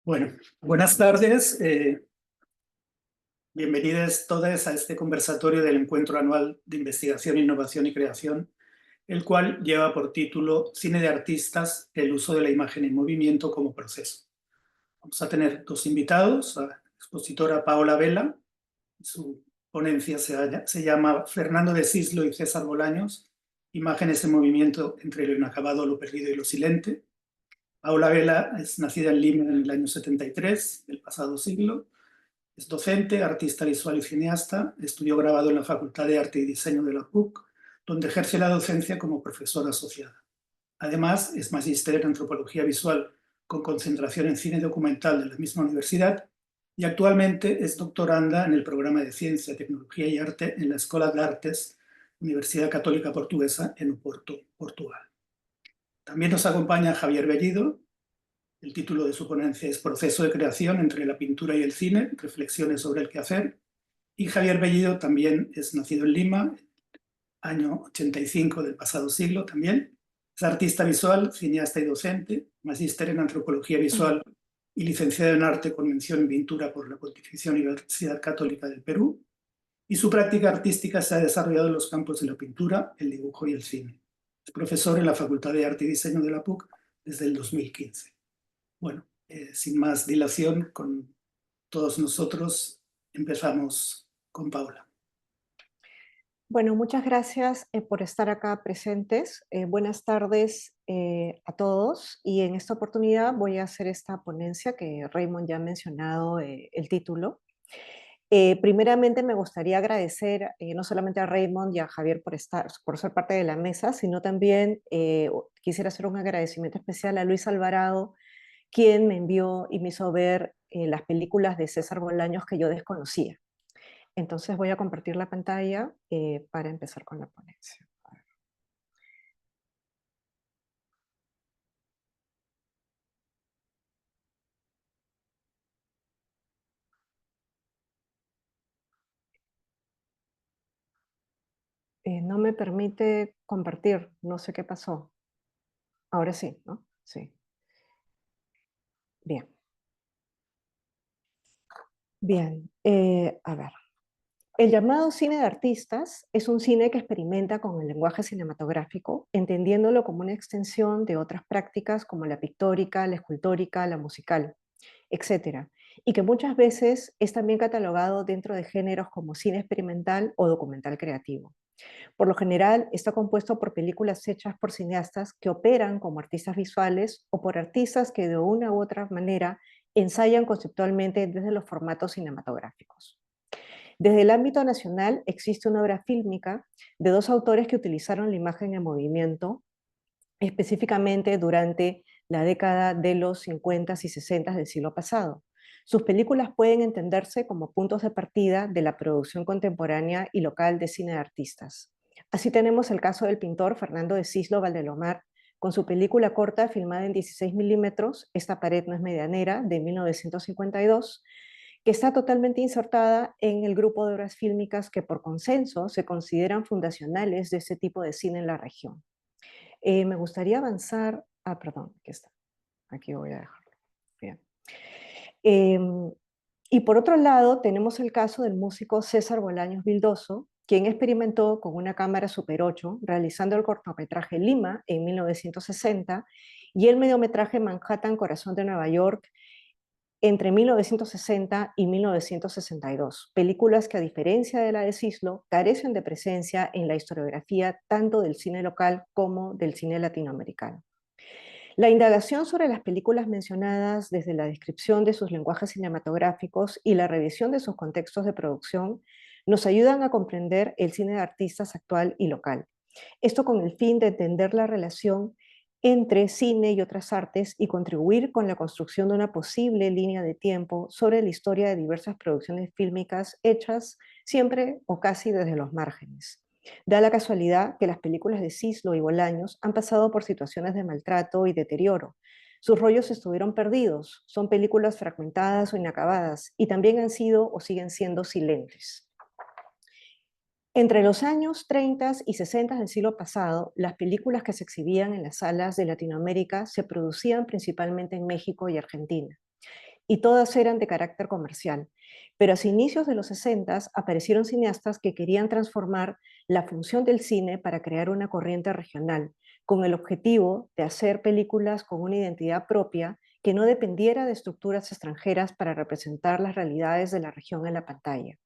Bueno, buenas tardes. Bienvenidas todas a este conversatorio del Encuentro Anual de Investigación, Innovación y Creación, el cual lleva por título Cine de Artistas, el uso de la imagen en movimiento como proceso. Vamos a tener dos invitados, a la expositora Paola Vela. Su ponencia se llama Fernando de Cislo y César Bolaños, imágenes en movimiento entre lo inacabado, lo perdido y lo silente. Paola Vela es nacida en Lima en el año 73 del pasado siglo. Es docente, artista visual y cineasta. Estudió grabado en la Facultad de Arte y Diseño de la PUC, donde ejerce la docencia como profesora asociada. Además, es magíster en antropología visual con concentración en cine documental de la misma universidad y actualmente es doctoranda en el programa de Ciencia, Tecnología y Arte en la Escola de Artes, Universidad Católica Portuguesa en Oporto, Portugal. También nos acompaña Javier Bellido. El título de su ponencia es Proceso de creación entre la pintura y el cine, reflexiones sobre el quehacer. Y Javier Bellido también es nacido en Lima, año 85 del pasado siglo también. Es artista visual, cineasta y docente, magíster en antropología visual y licenciado en arte con mención en pintura por la Pontificia Universidad Católica del Perú. Y su práctica artística se ha desarrollado en los campos de la pintura, el dibujo y el cine. Es profesor en la Facultad de Arte y Diseño de la PUC desde el 2015. Bueno, sin más dilación, con todos nosotros empezamos con Paula. Bueno, muchas gracias por estar acá presentes. Buenas tardes a todos. Y en esta oportunidad voy a hacer esta ponencia que Raymond ya ha mencionado el título. Primeramente me gustaría agradecer no solamente a Raymond y a Javier por ser parte de la mesa, sino también quisiera hacer un agradecimiento especial a Luis Alvarado, quien me envió y me hizo ver las películas de César Bolaños que yo desconocía. Entonces voy a compartir la pantalla para empezar con la ponencia. No me permite compartir, no sé qué pasó. Ahora sí, ¿no? Sí. Bien. Bien, a ver. El llamado cine de artistas es un cine que experimenta con el lenguaje cinematográfico, entendiéndolo como una extensión de otras prácticas como la pictórica, la escultórica, la musical, etcétera, y que muchas veces es también catalogado dentro de géneros como cine experimental o documental creativo. Por lo general, está compuesto por películas hechas por cineastas que operan como artistas visuales o por artistas que de una u otra manera ensayan conceptualmente desde los formatos cinematográficos. Desde el ámbito nacional existe una obra fílmica de dos autores que utilizaron la imagen en movimiento, específicamente durante la década de los 50 y 60 del siglo pasado. Sus películas pueden entenderse como puntos de partida de la producción contemporánea y local de cine de artistas. Así tenemos el caso del pintor Fernando de Cislo Valdelomar, con su película corta filmada en 16 milímetros, Esta pared no es medianera, de 1952, que está totalmente insertada en el grupo de obras fílmicas que por consenso se consideran fundacionales de este tipo de cine en la región. Me gustaría avanzar. Perdón, aquí está. Aquí voy a dejarlo. Bien. Y por otro lado, tenemos el caso del músico César Bolaños Vildoso, quien experimentó con una cámara Super 8, realizando el cortometraje Lima en 1960 y el mediometraje Manhattan, Corazón de Nueva York, entre 1960 y 1962, películas que a diferencia de la de Cislo, carecen de presencia en la historiografía tanto del cine local como del cine latinoamericano. La indagación sobre las películas mencionadas, desde la descripción de sus lenguajes cinematográficos y la revisión de sus contextos de producción, nos ayudan a comprender el cine de artistas actual y local. Esto con el fin de entender la relación entre cine y otras artes y contribuir con la construcción de una posible línea de tiempo sobre la historia de diversas producciones fílmicas hechas siempre o casi desde los márgenes. Da la casualidad que las películas de Cislo y Bolaños han pasado por situaciones de maltrato y deterioro. Sus rollos estuvieron perdidos, son películas fragmentadas o inacabadas y también han sido o siguen siendo silentes. Entre los años 30 y 60 del siglo pasado, las películas que se exhibían en las salas de Latinoamérica se producían principalmente en México y Argentina. y todas eran de carácter comercial. Pero a inicios de los 60 aparecieron cineastas que querían transformar la función del cine para crear una corriente regional, con el objetivo de hacer películas con una identidad propia que no dependiera de estructuras extranjeras para representar las realidades de la región en la pantalla.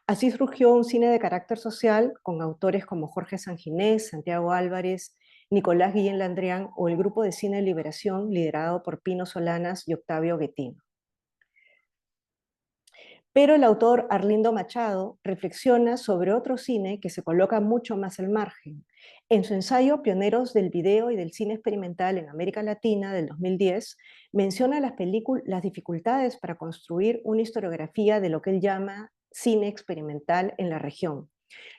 Así surgió un cine de carácter social con autores como Jorge Sanginés, Santiago Álvarez, Nicolás Guillén Landrián o el grupo de cine Liberación liderado por Pino Solanas y Octavio Guetino. Pero el autor Arlindo Machado reflexiona sobre otro cine que se coloca mucho más al margen. En su ensayo Pioneros del video y del cine experimental en América Latina del 2010, menciona las dificultades para construir una historiografía de lo que él llama cine experimental en la región,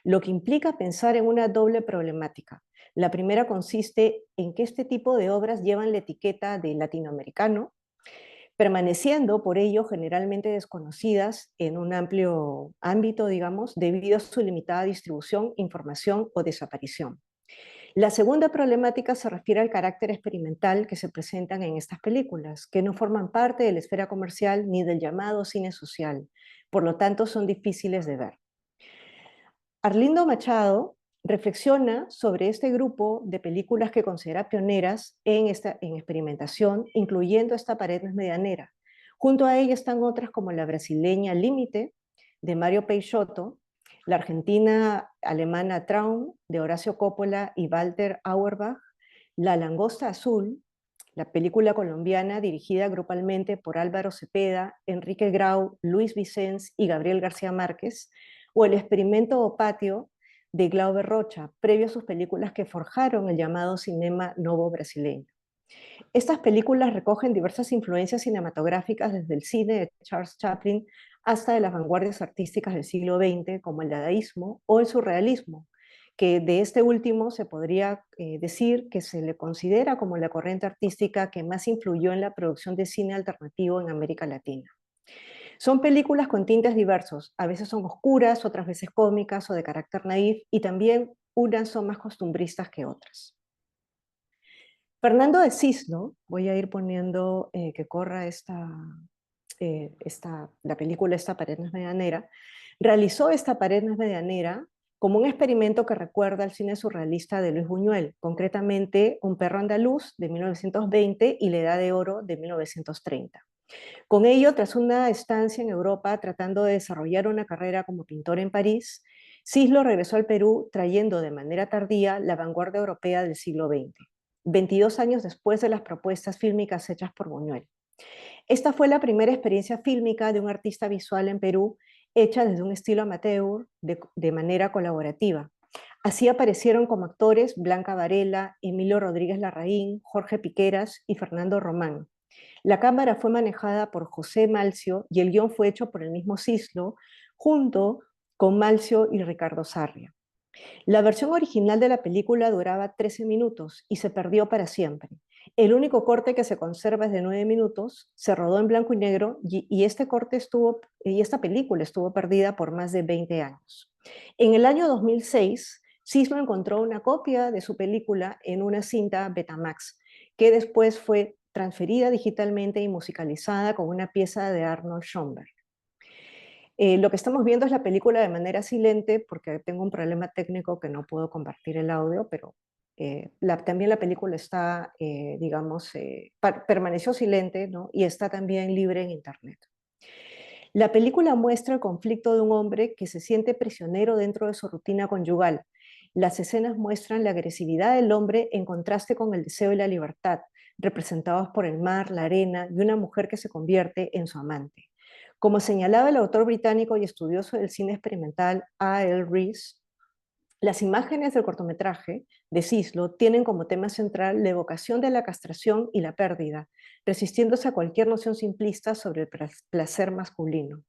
lo que implica pensar en una doble problemática. La primera consiste en que este tipo de obras llevan la etiqueta de latinoamericano, permaneciendo por ello generalmente desconocidas en un amplio ámbito, digamos, debido a su limitada distribución, información o desaparición. La segunda problemática se refiere al carácter experimental que se presentan en estas películas, que no forman parte de la esfera comercial ni del llamado cine social, por lo tanto son difíciles de ver. Arlindo Machado reflexiona sobre este grupo de películas que considera pioneras en experimentación, incluyendo esta Pared no es medianera. Junto a ella están otras como la brasileña Límite, de Mario Peixoto, la argentina-alemana Traum, de Horacio Coppola y Walter Auerbach, La langosta azul, la película colombiana dirigida grupalmente por Álvaro Cepeda, Enrique Grau, Luis Vicens y Gabriel García Márquez, o El experimento o patio de Glauber Rocha, previo a sus películas que forjaron el llamado cinema novo brasileño. Estas películas recogen diversas influencias cinematográficas desde el cine de Charles Chaplin hasta de las vanguardias artísticas del siglo XX, como el dadaísmo o el surrealismo, que de este último se podría decir que se le considera como la corriente artística que más influyó en la producción de cine alternativo en América Latina. Son películas con tintes diversos, a veces son oscuras, otras veces cómicas o de carácter naif, y también unas son más costumbristas que otras. Fernando de Cisno, voy a ir poniendo que corra la película Esta pared no es medianera, realizó Esta pared no es medianera como un experimento que recuerda al cine surrealista de Luis Buñuel, concretamente Un perro andaluz de 1920 y La edad de oro de 1930. Con ello, tras una estancia en Europa tratando de desarrollar una carrera como pintor en París, Cislo regresó al Perú trayendo de manera tardía la vanguardia europea del siglo XX, 22 años después de las propuestas fílmicas hechas por Buñuel. Esta fue la primera experiencia fílmica de un artista visual en Perú hecha desde un estilo amateur de manera colaborativa. Así aparecieron como actores Blanca Varela, Emilio Rodríguez Larraín, Jorge Piqueras y Fernando Román. La cámara fue manejada por José Malcio y el guión fue hecho por el mismo Cislo, junto con Malcio y Ricardo Sarria. La versión original de la película duraba 13 minutos y se perdió para siempre. El único corte que se conserva es de 9 minutos, se rodó en blanco y negro y esta película estuvo perdida por más de 20 años. En el año 2006, Cislo encontró una copia de su película en una cinta Betamax, que después fue transferida digitalmente y musicalizada con una pieza de Arnold Schoenberg. Lo que estamos viendo es la película de manera silente, porque tengo un problema técnico que no puedo compartir el audio, pero también la película está, permaneció silente, ¿no? Y está también libre en Internet. La película muestra el conflicto de un hombre que se siente prisionero dentro de su rutina conyugal. Las escenas muestran la agresividad del hombre en contraste con el deseo y la libertad, representados por el mar, la arena y una mujer que se convierte en su amante. Como señalaba el autor británico y estudioso del cine experimental A.L. Rees, las imágenes del cortometraje de Cislo tienen como tema central la evocación de la castración y la pérdida, resistiéndose a cualquier noción simplista sobre el placer masculino.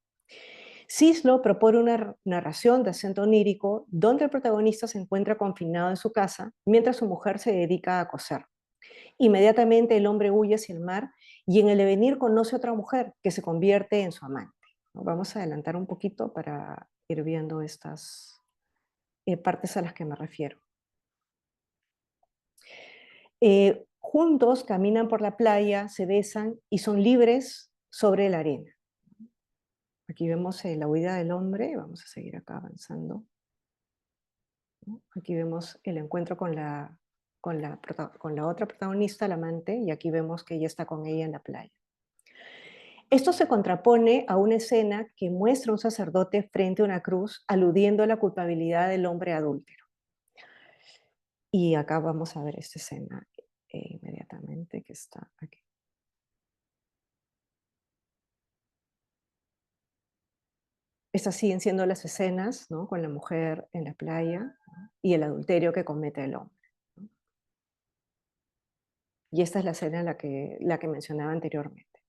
Cislo propone una narración de acento onírico donde el protagonista se encuentra confinado en su casa mientras su mujer se dedica a coser. Inmediatamente el hombre huye hacia el mar y en el devenir conoce a otra mujer que se convierte en su amante. Vamos a adelantar un poquito para ir viendo estas partes a las que me refiero. Juntos caminan por la playa, se besan y son libres sobre la arena. Aquí vemos la huida del hombre, vamos a seguir acá avanzando. Aquí vemos el encuentro con la otra protagonista, la amante, y aquí vemos que ella está con ella en la playa. Esto se contrapone a una escena que muestra a un sacerdote frente a una cruz, aludiendo a la culpabilidad del hombre adúltero. Y acá vamos a ver esta escena inmediatamente, que está aquí. Estas siguen siendo las escenas, ¿no?, con la mujer en la playa, ¿no?, y el adulterio que comete el hombre, ¿no? Y esta es la escena la que mencionaba anteriormente.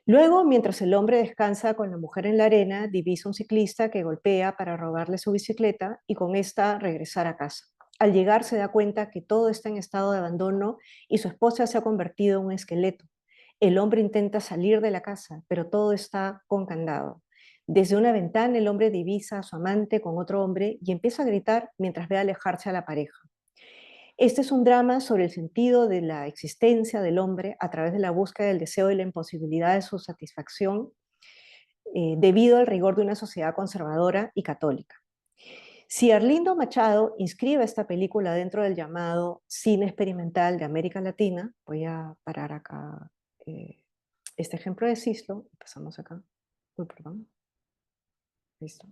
Luego, mientras el hombre descansa con la mujer en la arena, divisa un ciclista que golpea para robarle su bicicleta y con esta regresar a casa. Al llegar se da cuenta que todo está en estado de abandono y su esposa se ha convertido en un esqueleto. El hombre intenta salir de la casa, pero todo está con candado. Desde una ventana el hombre divisa a su amante con otro hombre y empieza a gritar mientras ve alejarse a la pareja. Este es un drama sobre el sentido de la existencia del hombre a través de la búsqueda del deseo y la imposibilidad de su satisfacción debido al rigor de una sociedad conservadora y católica. Si Arlindo Machado inscribe esta película dentro del llamado cine experimental de América Latina, voy a parar acá este ejemplo de Cislo, pasamos acá, uy, perdón, listo.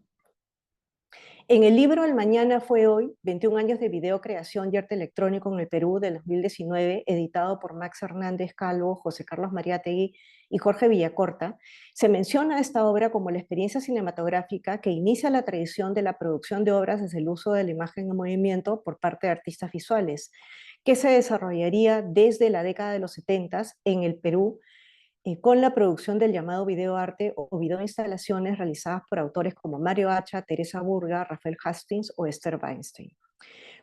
En el libro El Mañana fue hoy, 21 años de video creación y arte electrónico en el Perú del 2019, editado por Max Hernández Calvo, José Carlos Mariátegui y Jorge Villacorta, se menciona esta obra como la experiencia cinematográfica que inicia la tradición de la producción de obras desde el uso de la imagen en movimiento por parte de artistas visuales, que se desarrollaría desde la década de los 70 en el Perú con la producción del llamado videoarte o videoinstalaciones realizadas por autores como Mario Hacha, Teresa Burga, Rafael Hastings o Esther Weinstein.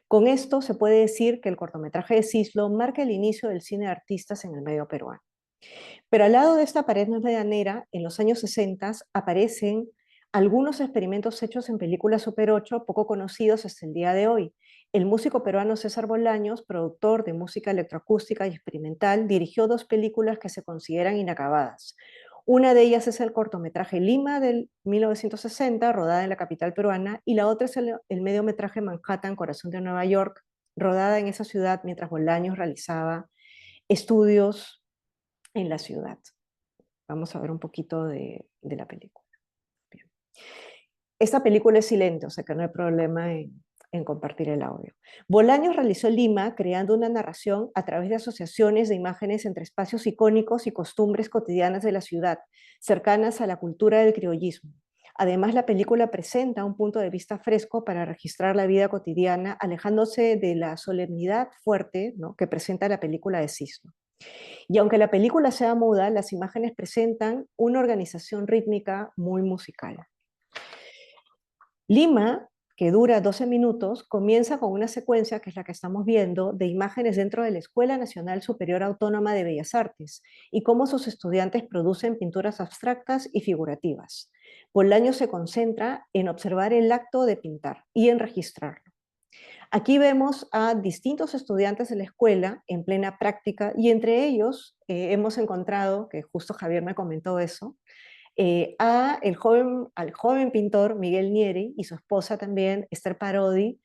Con esto se puede decir que el cortometraje de Cislo marca el inicio del cine de artistas en el medio peruano. Pero al lado de esta pared medianera, en los años 60 aparecen algunos experimentos hechos en películas Super 8 poco conocidos hasta el día de hoy. El músico peruano César Bolaños, productor de música electroacústica y experimental, dirigió dos películas que se consideran inacabadas. Una de ellas es el cortometraje Lima del 1960, rodada en la capital peruana, y la otra es el mediometraje Manhattan, Corazón de Nueva York, rodada en esa ciudad mientras Bolaños realizaba estudios en la ciudad. Vamos a ver un poquito de la película. Bien. Esta película es silente, o sea que no hay problema en compartir el audio. Bolaños realizó Lima creando una narración a través de asociaciones de imágenes entre espacios icónicos y costumbres cotidianas de la ciudad, cercanas a la cultura del criollismo. Además, la película presenta un punto de vista fresco para registrar la vida cotidiana, alejándose de la solemnidad fuerte, ¿no?, que presenta la película de Cislo. Y aunque la película sea muda, las imágenes presentan una organización rítmica muy musical. Lima, que dura 12 minutos, comienza con una secuencia, que es la que estamos viendo, de imágenes dentro de la Escuela Nacional Superior Autónoma de Bellas Artes y cómo sus estudiantes producen pinturas abstractas y figurativas. Bolaños se concentra en observar el acto de pintar y en registrarlo. Aquí vemos a distintos estudiantes de la escuela en plena práctica y entre ellos hemos encontrado, que justo Javier me comentó eso, al joven pintor Miguel Nieri y su esposa también, Esther Parodi,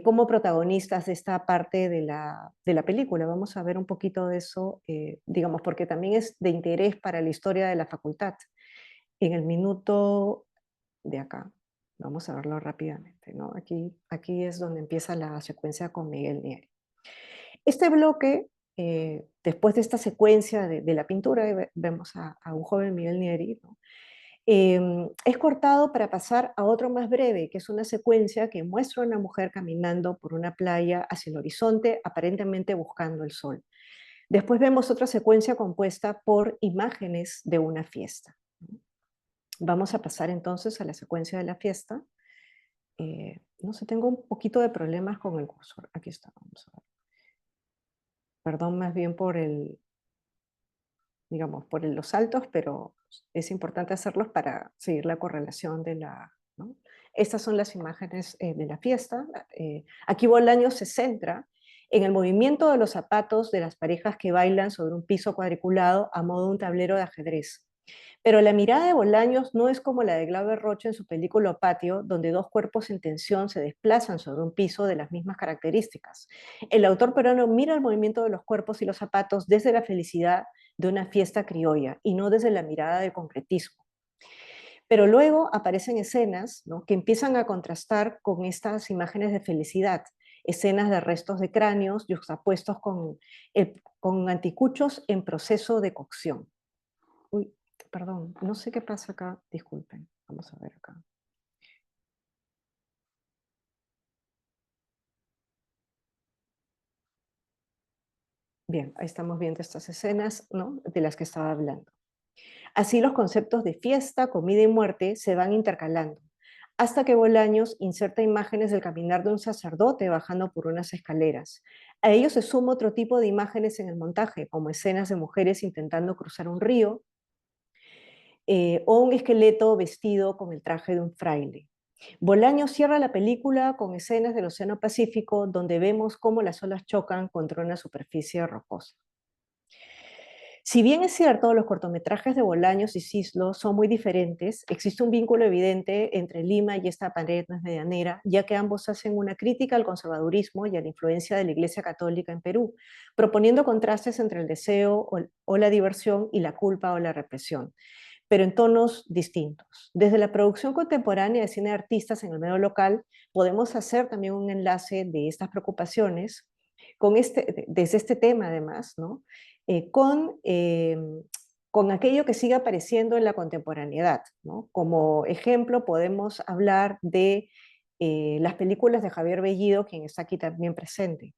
como protagonistas de esta parte de la película. Vamos a ver un poquito de eso, digamos, porque también es de interés para la historia de la facultad. En el minuto de acá. Vamos a verlo rápidamente, ¿no? Aquí es donde empieza la secuencia con Miguel Nieri. Este bloque, después de esta secuencia de la pintura, vemos a un joven Miguel Nieri, ¿no? Es cortado para pasar a otro más breve, que es una secuencia que muestra a una mujer caminando por una playa hacia el horizonte, aparentemente buscando el sol. Después vemos otra secuencia compuesta por imágenes de una fiesta. Vamos a pasar entonces a la secuencia de la fiesta. No sé, tengo un poquito de problemas con el cursor. Aquí está, vamos a ver. Perdón más bien por digamos, por los saltos, pero es importante hacerlos para seguir la correlación de ¿no? Estas son las imágenes de la fiesta. Aquí Bolaños se centra en el movimiento de los zapatos de las parejas que bailan sobre un piso cuadriculado a modo de un tablero de ajedrez. Pero la mirada de Bolaños no es como la de Glauber Rocha en su película Patio, donde dos cuerpos en tensión se desplazan sobre un piso de las mismas características. El autor peruano mira el movimiento de los cuerpos y los zapatos desde la felicidad de una fiesta criolla y no desde la mirada del concretismo. Pero luego aparecen escenas, ¿no?, que empiezan a contrastar con estas imágenes de felicidad, escenas de restos de cráneos yuxtapuestos con anticuchos en proceso de cocción. Uy, perdón, no sé qué pasa acá, disculpen, vamos a ver acá. Bien, ahí estamos viendo estas escenas, ¿no?, de las que estaba hablando. Así los conceptos de fiesta, comida y muerte se van intercalando, hasta que Bolaños inserta imágenes del caminar de un sacerdote bajando por unas escaleras. A ello se suma otro tipo de imágenes en el montaje, como escenas de mujeres intentando cruzar un río, o un esqueleto vestido con el traje de un fraile. Bolaños cierra la película con escenas del Océano Pacífico donde vemos cómo las olas chocan contra una superficie rocosa. Si bien es cierto, los cortometrajes de Bolaños y Cislo son muy diferentes, existe un vínculo evidente entre Lima y esta pared medianera, ya que ambos hacen una crítica al conservadurismo y a la influencia de la Iglesia Católica en Perú, proponiendo contrastes entre el deseo o la diversión y la culpa o la represión, pero en tonos distintos. Desde la producción contemporánea de cine de artistas en el medio local, podemos hacer también un enlace de estas preocupaciones desde este tema, además, ¿no?, con aquello que sigue apareciendo en la contemporaneidad, ¿no? Como ejemplo, podemos hablar de las películas de Javier Bellido, quien está aquí también presente.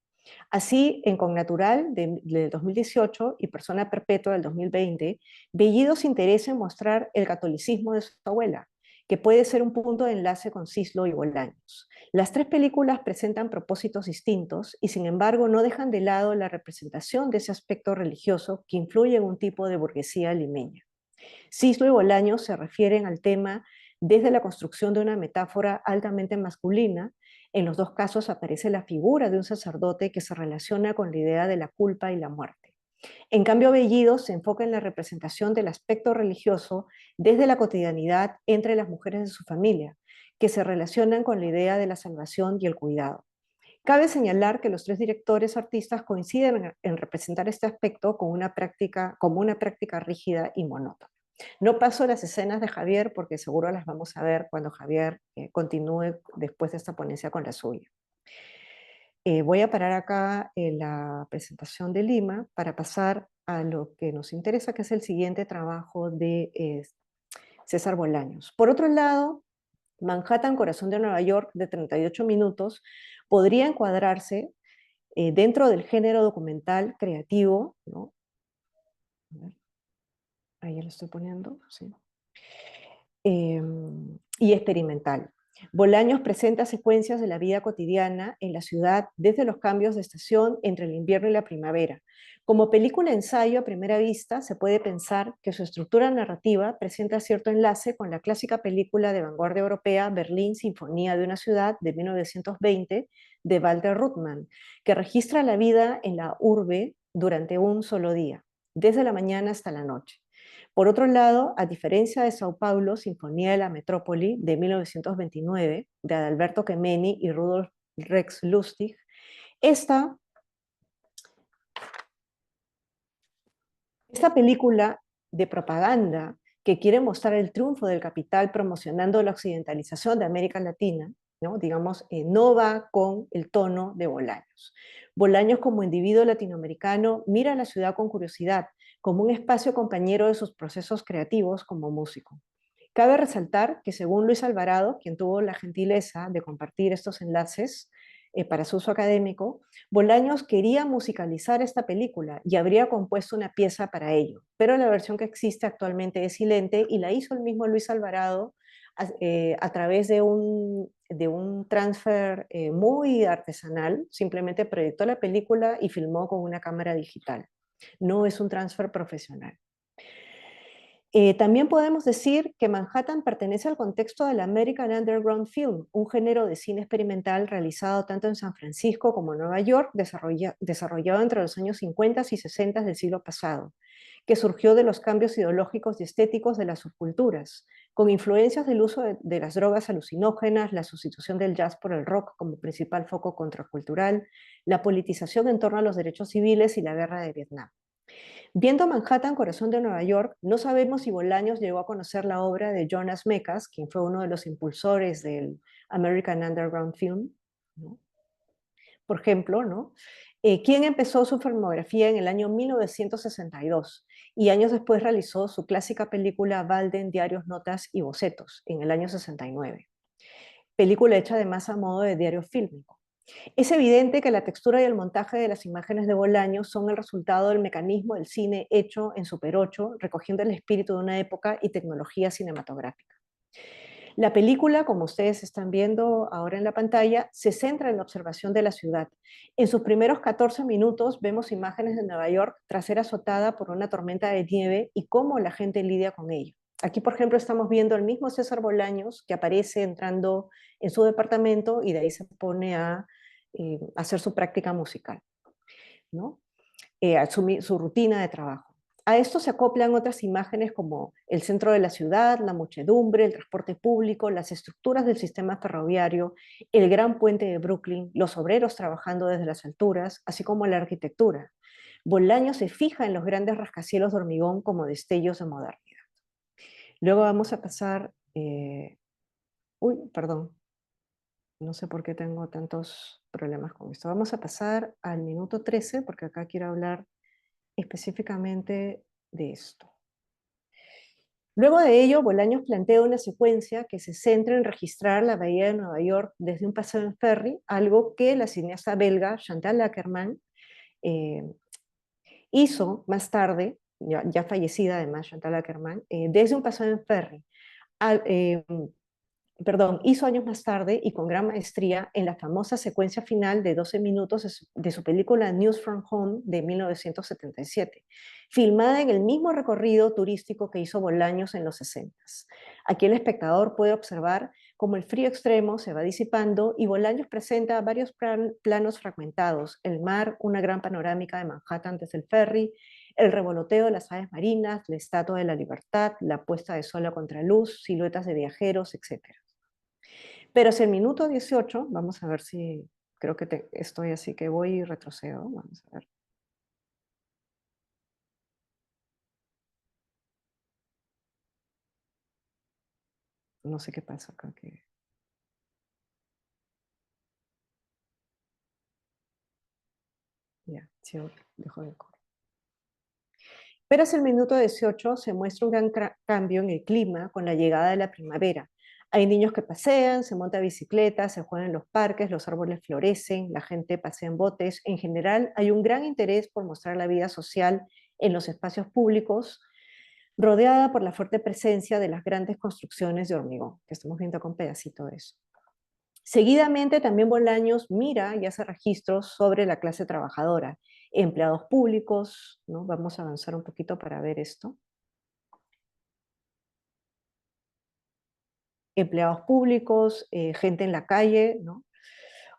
Así, en Connatural, del 2018, y Persona Perpetua, del 2020, Bellido se interesa en mostrar el catolicismo de su abuela, que puede ser un punto de enlace con Cislo y Bolaños. Las tres películas presentan propósitos distintos y, sin embargo, no dejan de lado la representación de ese aspecto religioso que influye en un tipo de burguesía limeña. Cislo y Bolaños se refieren al tema desde la construcción de una metáfora altamente masculina. En los dos casos aparece la figura de un sacerdote que se relaciona con la idea de la culpa y la muerte. En cambio, Bellido se enfoca en la representación del aspecto religioso desde la cotidianidad entre las mujeres de su familia, que se relacionan con la idea de la salvación y el cuidado. Cabe señalar que los tres directores artistas coinciden en representar este aspecto como una práctica rígida y monótona. No paso las escenas de Javier porque seguro las vamos a ver cuando Javier continúe después de esta ponencia con la suya. Voy a parar acá la presentación de Lima para pasar a lo que nos interesa, que es el siguiente trabajo de César Bolaños. Por otro lado, Manhattan, Corazón de Nueva York, de 38 minutos, podría encuadrarse dentro del género documental creativo, ¿no? A ver, ahí lo estoy poniendo, sí. Y experimental. Bolaños presenta secuencias de la vida cotidiana en la ciudad desde los cambios de estación entre el invierno y la primavera. Como película ensayo a primera vista, se puede pensar que su estructura narrativa presenta cierto enlace con la clásica película de vanguardia europea Berlín, Sinfonía de una ciudad, de 1920, de Walter Ruttmann, que registra la vida en la urbe durante un solo día, desde la mañana hasta la noche. Por otro lado, a diferencia de Sao Paulo, Sinfonía de la Metrópoli, de 1929, de Adalberto Gemeni y Rudolf Rex Lustig, esta película de propaganda que quiere mostrar el triunfo del capital promocionando la occidentalización de América Latina, ¿no? Digamos, no va con el tono de Bolaños. Bolaños, como individuo latinoamericano, mira a la ciudad con curiosidad, como un espacio compañero de sus procesos creativos como músico. Cabe resaltar que, según Luis Alvarado, quien tuvo la gentileza de compartir estos enlaces para su uso académico, Bolaños quería musicalizar esta película y habría compuesto una pieza para ello, pero la versión que existe actualmente es silente y la hizo el mismo Luis Alvarado a través de un transfer muy artesanal. Simplemente proyectó la película y filmó con una cámara digital. No es un transfer profesional. También podemos decir que Manhattan pertenece al contexto del American Underground Film, un género de cine experimental realizado tanto en San Francisco como en Nueva York, desarrollado entre los años 50 y 60 del siglo pasado, que surgió de los cambios ideológicos y estéticos de las subculturas, con influencias del uso de las drogas alucinógenas, la sustitución del jazz por el rock como principal foco contracultural, la politización en torno a los derechos civiles y la guerra de Vietnam. Viendo Manhattan, corazón de Nueva York, no sabemos si Bolaños llegó a conocer la obra de Jonas Mekas, quien fue uno de los impulsores del American Underground Film, ¿no? Por ejemplo, ¿no? Quien empezó su filmografía en el año 1962 y años después realizó su clásica película Walden, Diarios, Notas y Bocetos en el año 69, película hecha además a modo de diario fílmico. Es evidente que la textura y el montaje de las imágenes de Bolaños son el resultado del mecanismo del cine hecho en Super 8, recogiendo el espíritu de una época y tecnología cinematográfica. La película, como ustedes están viendo ahora en la pantalla, se centra en la observación de la ciudad. En sus primeros 14 minutos vemos imágenes de Nueva York tras ser azotada por una tormenta de nieve y cómo la gente lidia con ello. Aquí, por ejemplo, estamos viendo al mismo César Bolaños que aparece entrando en su departamento y de ahí se pone a hacer su práctica musical, ¿no? Su rutina de trabajo. A esto se acoplan otras imágenes como el centro de la ciudad, la muchedumbre, el transporte público, las estructuras del sistema ferroviario, el gran puente de Brooklyn, los obreros trabajando desde las alturas, así como la arquitectura. Bolaño se fija en los grandes rascacielos de hormigón como destellos de modernidad. Luego vamos a pasar... perdón, no sé por qué tengo tantos problemas con esto. Vamos a pasar al minuto 13 porque acá quiero hablar específicamente de esto. Luego de ello, Bolaños plantea una secuencia que se centra en registrar la bahía de Nueva York desde un paseo en ferry, algo que la cineasta belga Chantal Akerman eh, hizo más tarde, ya fallecida además Chantal Akerman, desde un paseo en ferry. Al, hizo años más tarde y con gran maestría en la famosa secuencia final de 12 minutos de su película News from Home de 1977, filmada en el mismo recorrido turístico que hizo Bolaños en los 60. Aquí el espectador puede observar cómo el frío extremo se va disipando y Bolaños presenta varios planos fragmentados, el mar, una gran panorámica de Manhattan desde el ferry, el revoloteo de las aves marinas, la Estatua de la Libertad, la puesta de sol a contraluz, siluetas de viajeros, etc. Pero hacia el minuto 18, vamos a ver si creo que estoy así que voy y retrocedo. Vamos a ver. No sé qué pasa acá. Ya, sí, dejo de correr. Pero hacia el minuto 18 se muestra un gran cambio en el clima con la llegada de la primavera. Hay niños que pasean, se monta bicicleta, se juegan en los parques, los árboles florecen, la gente pasea en botes. En general, hay un gran interés por mostrar la vida social en los espacios públicos, rodeada por la fuerte presencia de las grandes construcciones de hormigón, que estamos viendo con pedacito de eso. Seguidamente, también Bolaños mira y hace registros sobre la clase trabajadora, empleados públicos, ¿no? Vamos a avanzar un poquito para ver esto. Empleados públicos, gente en la calle, ¿no?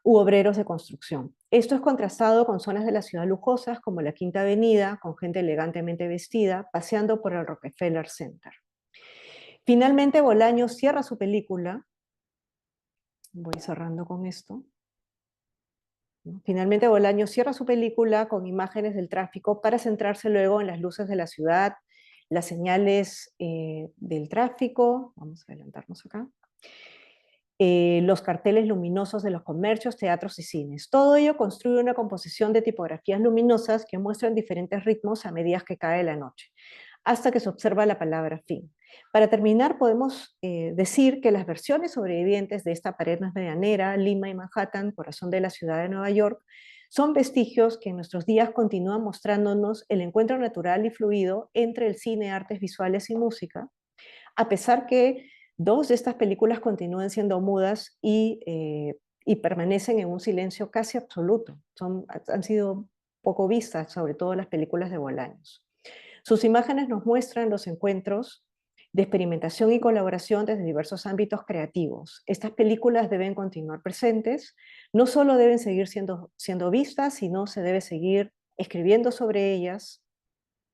U obreros de construcción. Esto es contrastado con zonas de la ciudad lujosas como la Quinta Avenida, con gente elegantemente vestida, paseando por el Rockefeller Center. Finalmente, Bolaños cierra su película. Voy cerrando con esto. Finalmente, Bolaños cierra su película con imágenes del tráfico para centrarse luego en las luces de la ciudad, las señales del tráfico. Vamos a adelantarnos acá. Los carteles luminosos de los comercios, teatros y cines. Todo ello construye una composición de tipografías luminosas que muestran diferentes ritmos a medida que cae la noche, hasta que se observa la palabra fin. Para terminar, podemos decir que las versiones sobrevivientes de esta pared medianera, Lima y Manhattan, corazón de la ciudad de Nueva York, son vestigios que en nuestros días continúan mostrándonos el encuentro natural y fluido entre el cine, artes visuales y música, a pesar que dos de estas películas continúan siendo mudas y permanecen en un silencio casi absoluto. Han sido poco vistas, sobre todo las películas de Bolaños. Sus imágenes nos muestran los encuentros de experimentación y colaboración desde diversos ámbitos creativos. Estas películas deben continuar presentes, no solo deben seguir siendo vistas, sino se debe seguir escribiendo sobre ellas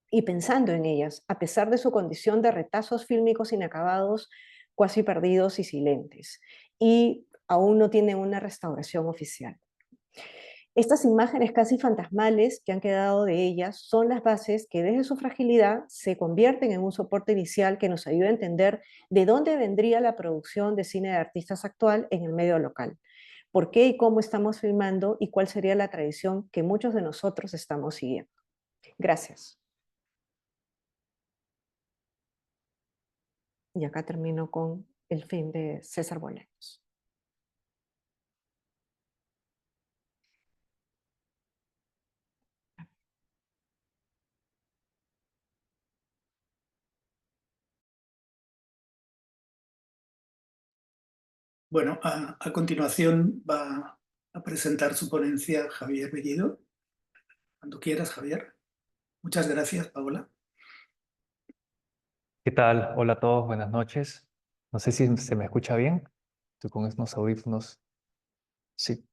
y pensando en ellas, a pesar de su condición de retazos fílmicos inacabados, cuasi perdidos y silentes, y aún no tienen una restauración oficial. Estas imágenes casi fantasmales que han quedado de ellas son las bases que desde su fragilidad se convierten en un soporte inicial que nos ayuda a entender de dónde vendría la producción de cine de artistas actual en el medio local, por qué y cómo estamos filmando y cuál sería la tradición que muchos de nosotros estamos siguiendo. Gracias. Y acá termino con el film de César Bolaños. Bueno, a continuación va a presentar su ponencia Javier Bellido. Cuando quieras, Javier. Muchas gracias, Paola. ¿Qué tal? Hola a todos, buenas noches. No sé si se me escucha bien. Estoy con estos audífonos. Sí.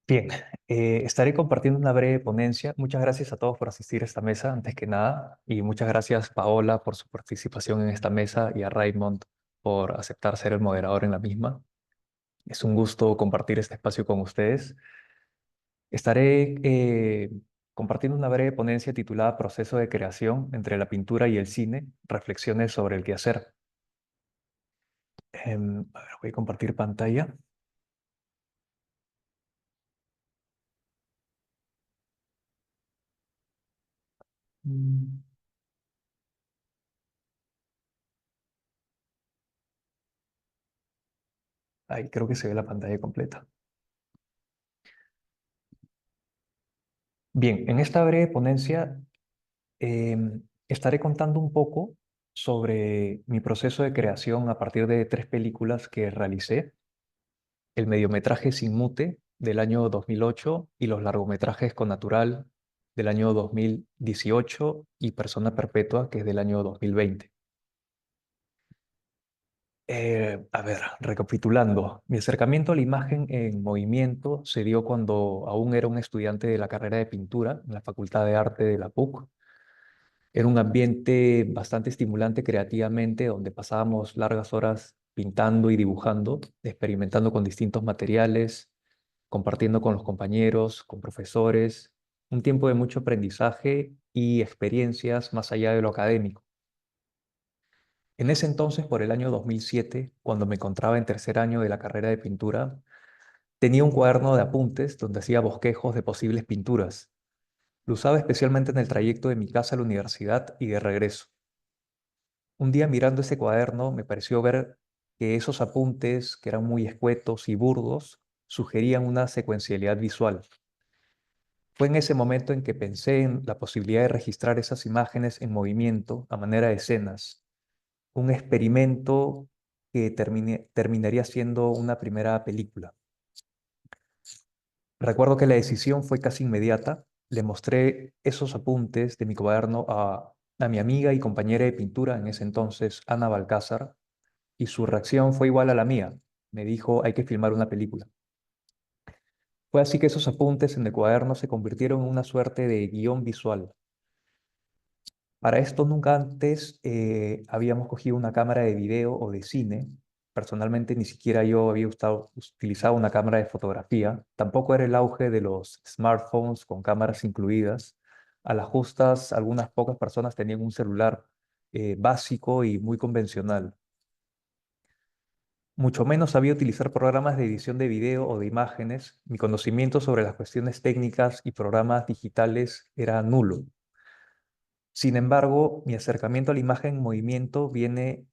Bien, estaré compartiendo una breve ponencia. Muchas gracias a todos por asistir a esta mesa, antes que nada. Y muchas gracias, Paola, por su participación en esta mesa y a Raymond por aceptar ser el moderador en la misma. Es un gusto compartir este espacio con ustedes. Estaré compartiendo una breve ponencia titulada Proceso de creación entre la pintura y el cine, reflexiones sobre el quehacer. A ver, voy a compartir pantalla. Mm, Ahí creo que se ve la pantalla completa. Bien, en esta breve ponencia estaré contando un poco sobre mi proceso de creación a partir de 3 películas que realicé: el mediometraje Sin Mute del año 2008 y los largometrajes Con Natural del año 2018 y Persona Perpetua, que es del año 2020. A ver, recapitulando, mi acercamiento a la imagen en movimiento se dio cuando aún era un estudiante de la carrera de pintura en la Facultad de Arte de la PUC. Era un ambiente bastante estimulante creativamente, donde pasábamos largas horas pintando y dibujando, experimentando con distintos materiales, compartiendo con los compañeros, con profesores, un tiempo de mucho aprendizaje y experiencias más allá de lo académico. En ese entonces, por el año 2007, cuando me encontraba en tercer año de la carrera de pintura, tenía un cuaderno de apuntes donde hacía bosquejos de posibles pinturas. Lo usaba especialmente en el trayecto de mi casa a la universidad y de regreso. Un día, mirando ese cuaderno, me pareció ver que esos apuntes, que eran muy escuetos y burdos, sugerían una secuencialidad visual. Fue en ese momento en que pensé en la posibilidad de registrar esas imágenes en movimiento a manera de escenas, un experimento que terminaría siendo una primera película. Recuerdo que la decisión fue casi inmediata. Le mostré esos apuntes de mi cuaderno a mi amiga y compañera de pintura en ese entonces, Ana Balcázar, y su reacción fue igual a la mía. Me dijo: hay que filmar una película. Fue así que esos apuntes en el cuaderno se convirtieron en una suerte de guión visual. Para esto nunca antes habíamos cogido una cámara de video o de cine. Personalmente ni siquiera yo había utilizado una cámara de fotografía. Tampoco era el auge de los smartphones con cámaras incluidas. A las justas, algunas pocas personas tenían un celular básico y muy convencional. Mucho menos sabía utilizar programas de edición de video o de imágenes. Mi conocimiento sobre las cuestiones técnicas y programas digitales era nulo. Sin embargo, mi acercamiento a la imagen en movimiento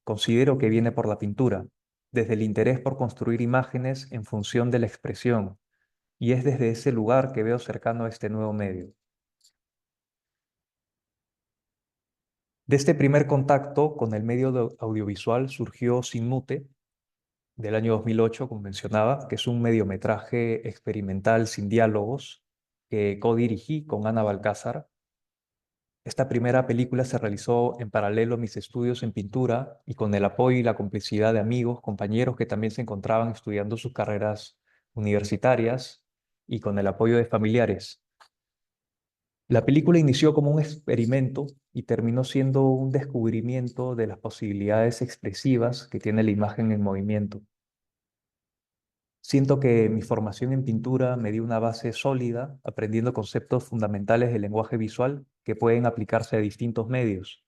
considero que viene por la pintura, desde el interés por construir imágenes en función de la expresión, y es desde ese lugar que veo cercano a este nuevo medio. De este primer contacto con el medio audiovisual surgió Sin Mute, del año 2008, como mencionaba, que es un mediometraje experimental sin diálogos que codirigí con Ana Balcázar. Esta primera película se realizó en paralelo a mis estudios en pintura y con el apoyo y la complicidad de amigos, compañeros que también se encontraban estudiando sus carreras universitarias y con el apoyo de familiares. La película inició como un experimento y terminó siendo un descubrimiento de las posibilidades expresivas que tiene la imagen en movimiento. Siento que mi formación en pintura me dio una base sólida, aprendiendo conceptos fundamentales del lenguaje visual que pueden aplicarse a distintos medios,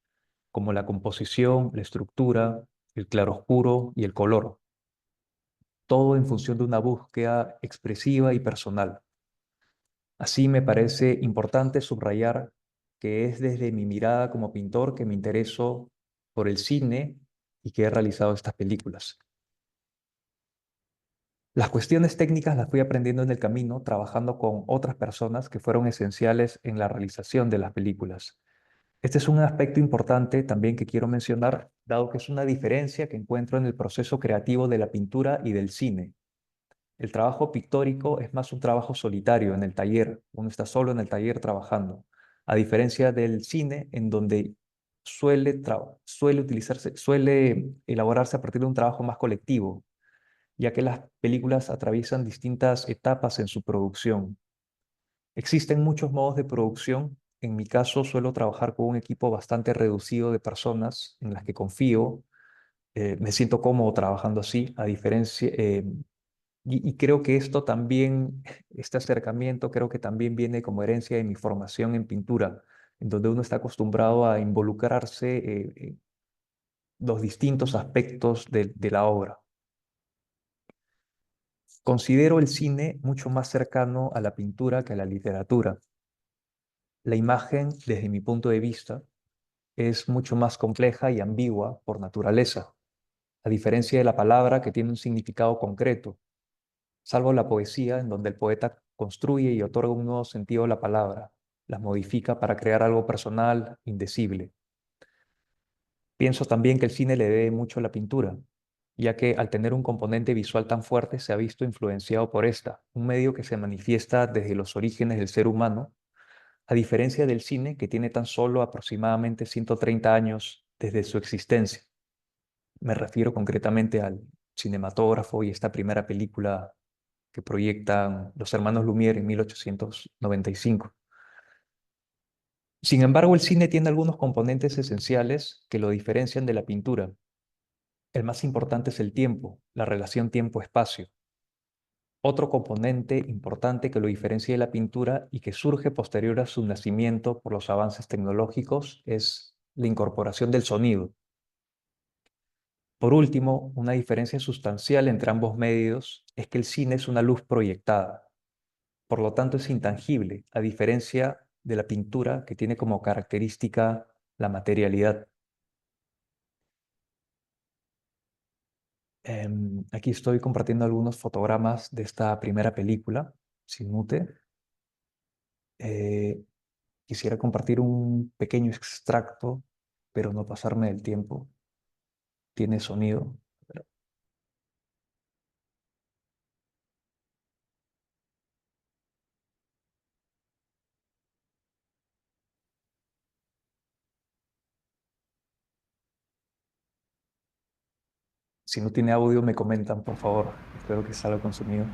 como la composición, la estructura, el claroscuro y el color, todo en función de una búsqueda expresiva y personal. Así me parece importante subrayar que es desde mi mirada como pintor que me intereso por el cine y que he realizado estas películas. Las cuestiones técnicas las fui aprendiendo en el camino, trabajando con otras personas que fueron esenciales en la realización de las películas. Este es un aspecto importante también que quiero mencionar, dado que es una diferencia que encuentro en el proceso creativo de la pintura y del cine. El trabajo pictórico es más un trabajo solitario en el taller, uno está solo en el taller trabajando, a diferencia del cine en donde suele elaborarse a partir de un trabajo más colectivo, ya que las películas atraviesan distintas etapas en su producción. Existen muchos modos de producción. En mi caso, suelo trabajar con un equipo bastante reducido de personas en las que confío. Me siento cómodo trabajando así, a diferencia, y creo que esto también, este acercamiento, creo que también viene como herencia de mi formación en pintura, en donde uno está acostumbrado a involucrarse en los distintos aspectos de la obra. Considero el cine mucho más cercano a la pintura que a la literatura. La imagen, desde mi punto de vista, es mucho más compleja y ambigua por naturaleza, a diferencia de la palabra que tiene un significado concreto, salvo la poesía en donde el poeta construye y otorga un nuevo sentido a la palabra, las modifica para crear algo personal, indecible. Pienso también que el cine le debe mucho a la pintura, ya que al tener un componente visual tan fuerte se ha visto influenciado por esta, un medio que se manifiesta desde los orígenes del ser humano, a diferencia del cine que tiene tan solo aproximadamente 130 años desde su existencia. Me refiero concretamente al cinematógrafo y esta primera película que proyectan los hermanos Lumière en 1895. Sin embargo, el cine tiene algunos componentes esenciales que lo diferencian de la pintura. El más importante es el tiempo, la relación tiempo-espacio. Otro componente importante que lo diferencia de la pintura y que surge posterior a su nacimiento por los avances tecnológicos es la incorporación del sonido. Por último, una diferencia sustancial entre ambos medios es que el cine es una luz proyectada, por lo tanto es intangible, a diferencia de la pintura que tiene como característica la materialidad. Aquí estoy compartiendo algunos fotogramas de esta primera película, sin mute. Eh, Quisiera compartir un pequeño extracto, pero no pasarme del tiempo. Tiene sonido. Pero si no tiene audio, me comentan, por favor. Espero que salga con sonido.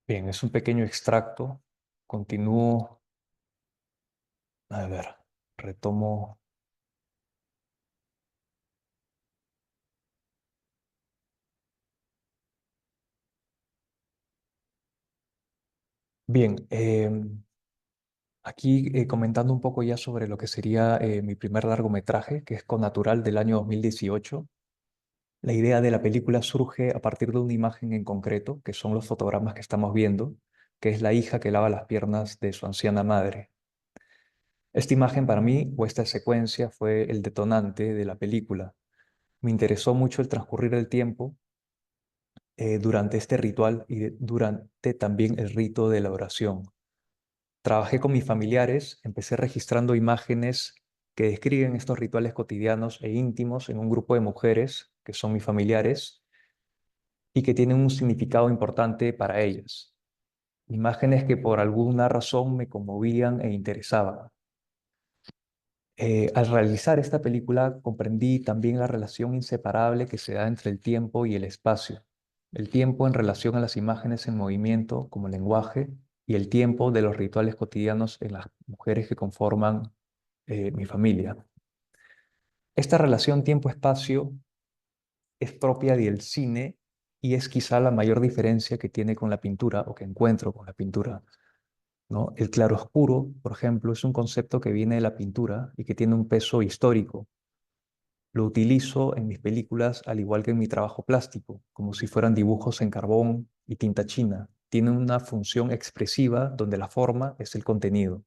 Bien, es un pequeño extracto. Continúo. A ver, retomo. Bien, aquí comentando un poco ya sobre lo que sería mi primer largometraje, que es Connatural del año 2018. La idea de la película surge a partir de una imagen en concreto, que son los fotogramas que estamos viendo, que es la hija que lava las piernas de su anciana madre. Esta imagen para mí, o esta secuencia, fue el detonante de la película. Me interesó mucho el transcurrir del tiempo durante este ritual y durante también el rito de la oración. Trabajé con mis familiares, empecé registrando imágenes que describen estos rituales cotidianos e íntimos en un grupo de mujeres que son mis familiares y que tienen un significado importante para ellas. Imágenes que por alguna razón me conmovían e interesaban. Al realizar esta película comprendí también la relación inseparable que se da entre el tiempo y el espacio. El tiempo en relación a las imágenes en movimiento como lenguaje y el tiempo de los rituales cotidianos en las mujeres que conforman mi familia. Esta relación tiempo-espacio es propia del cine y es quizá la mayor diferencia que tiene con la pintura o que encuentro con la pintura, ¿no? El claroscuro, por ejemplo, es un concepto que viene de la pintura y que tiene un peso histórico. Lo utilizo en mis películas al igual que en mi trabajo plástico, como si fueran dibujos en carbón y tinta china. Tienen una función expresiva donde la forma es el contenido.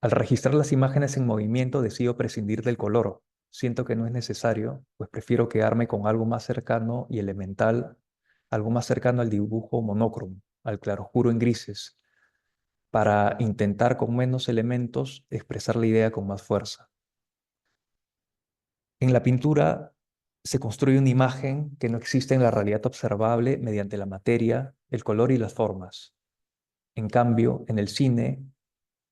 Al registrar las imágenes en movimiento decido prescindir del color. Siento que no es necesario, pues prefiero quedarme con algo más cercano y elemental, algo más cercano al dibujo monócromo, al claroscuro en grises, para intentar con menos elementos expresar la idea con más fuerza. En la pintura se construye una imagen que no existe en la realidad observable mediante la materia, el color y las formas. En cambio, en el cine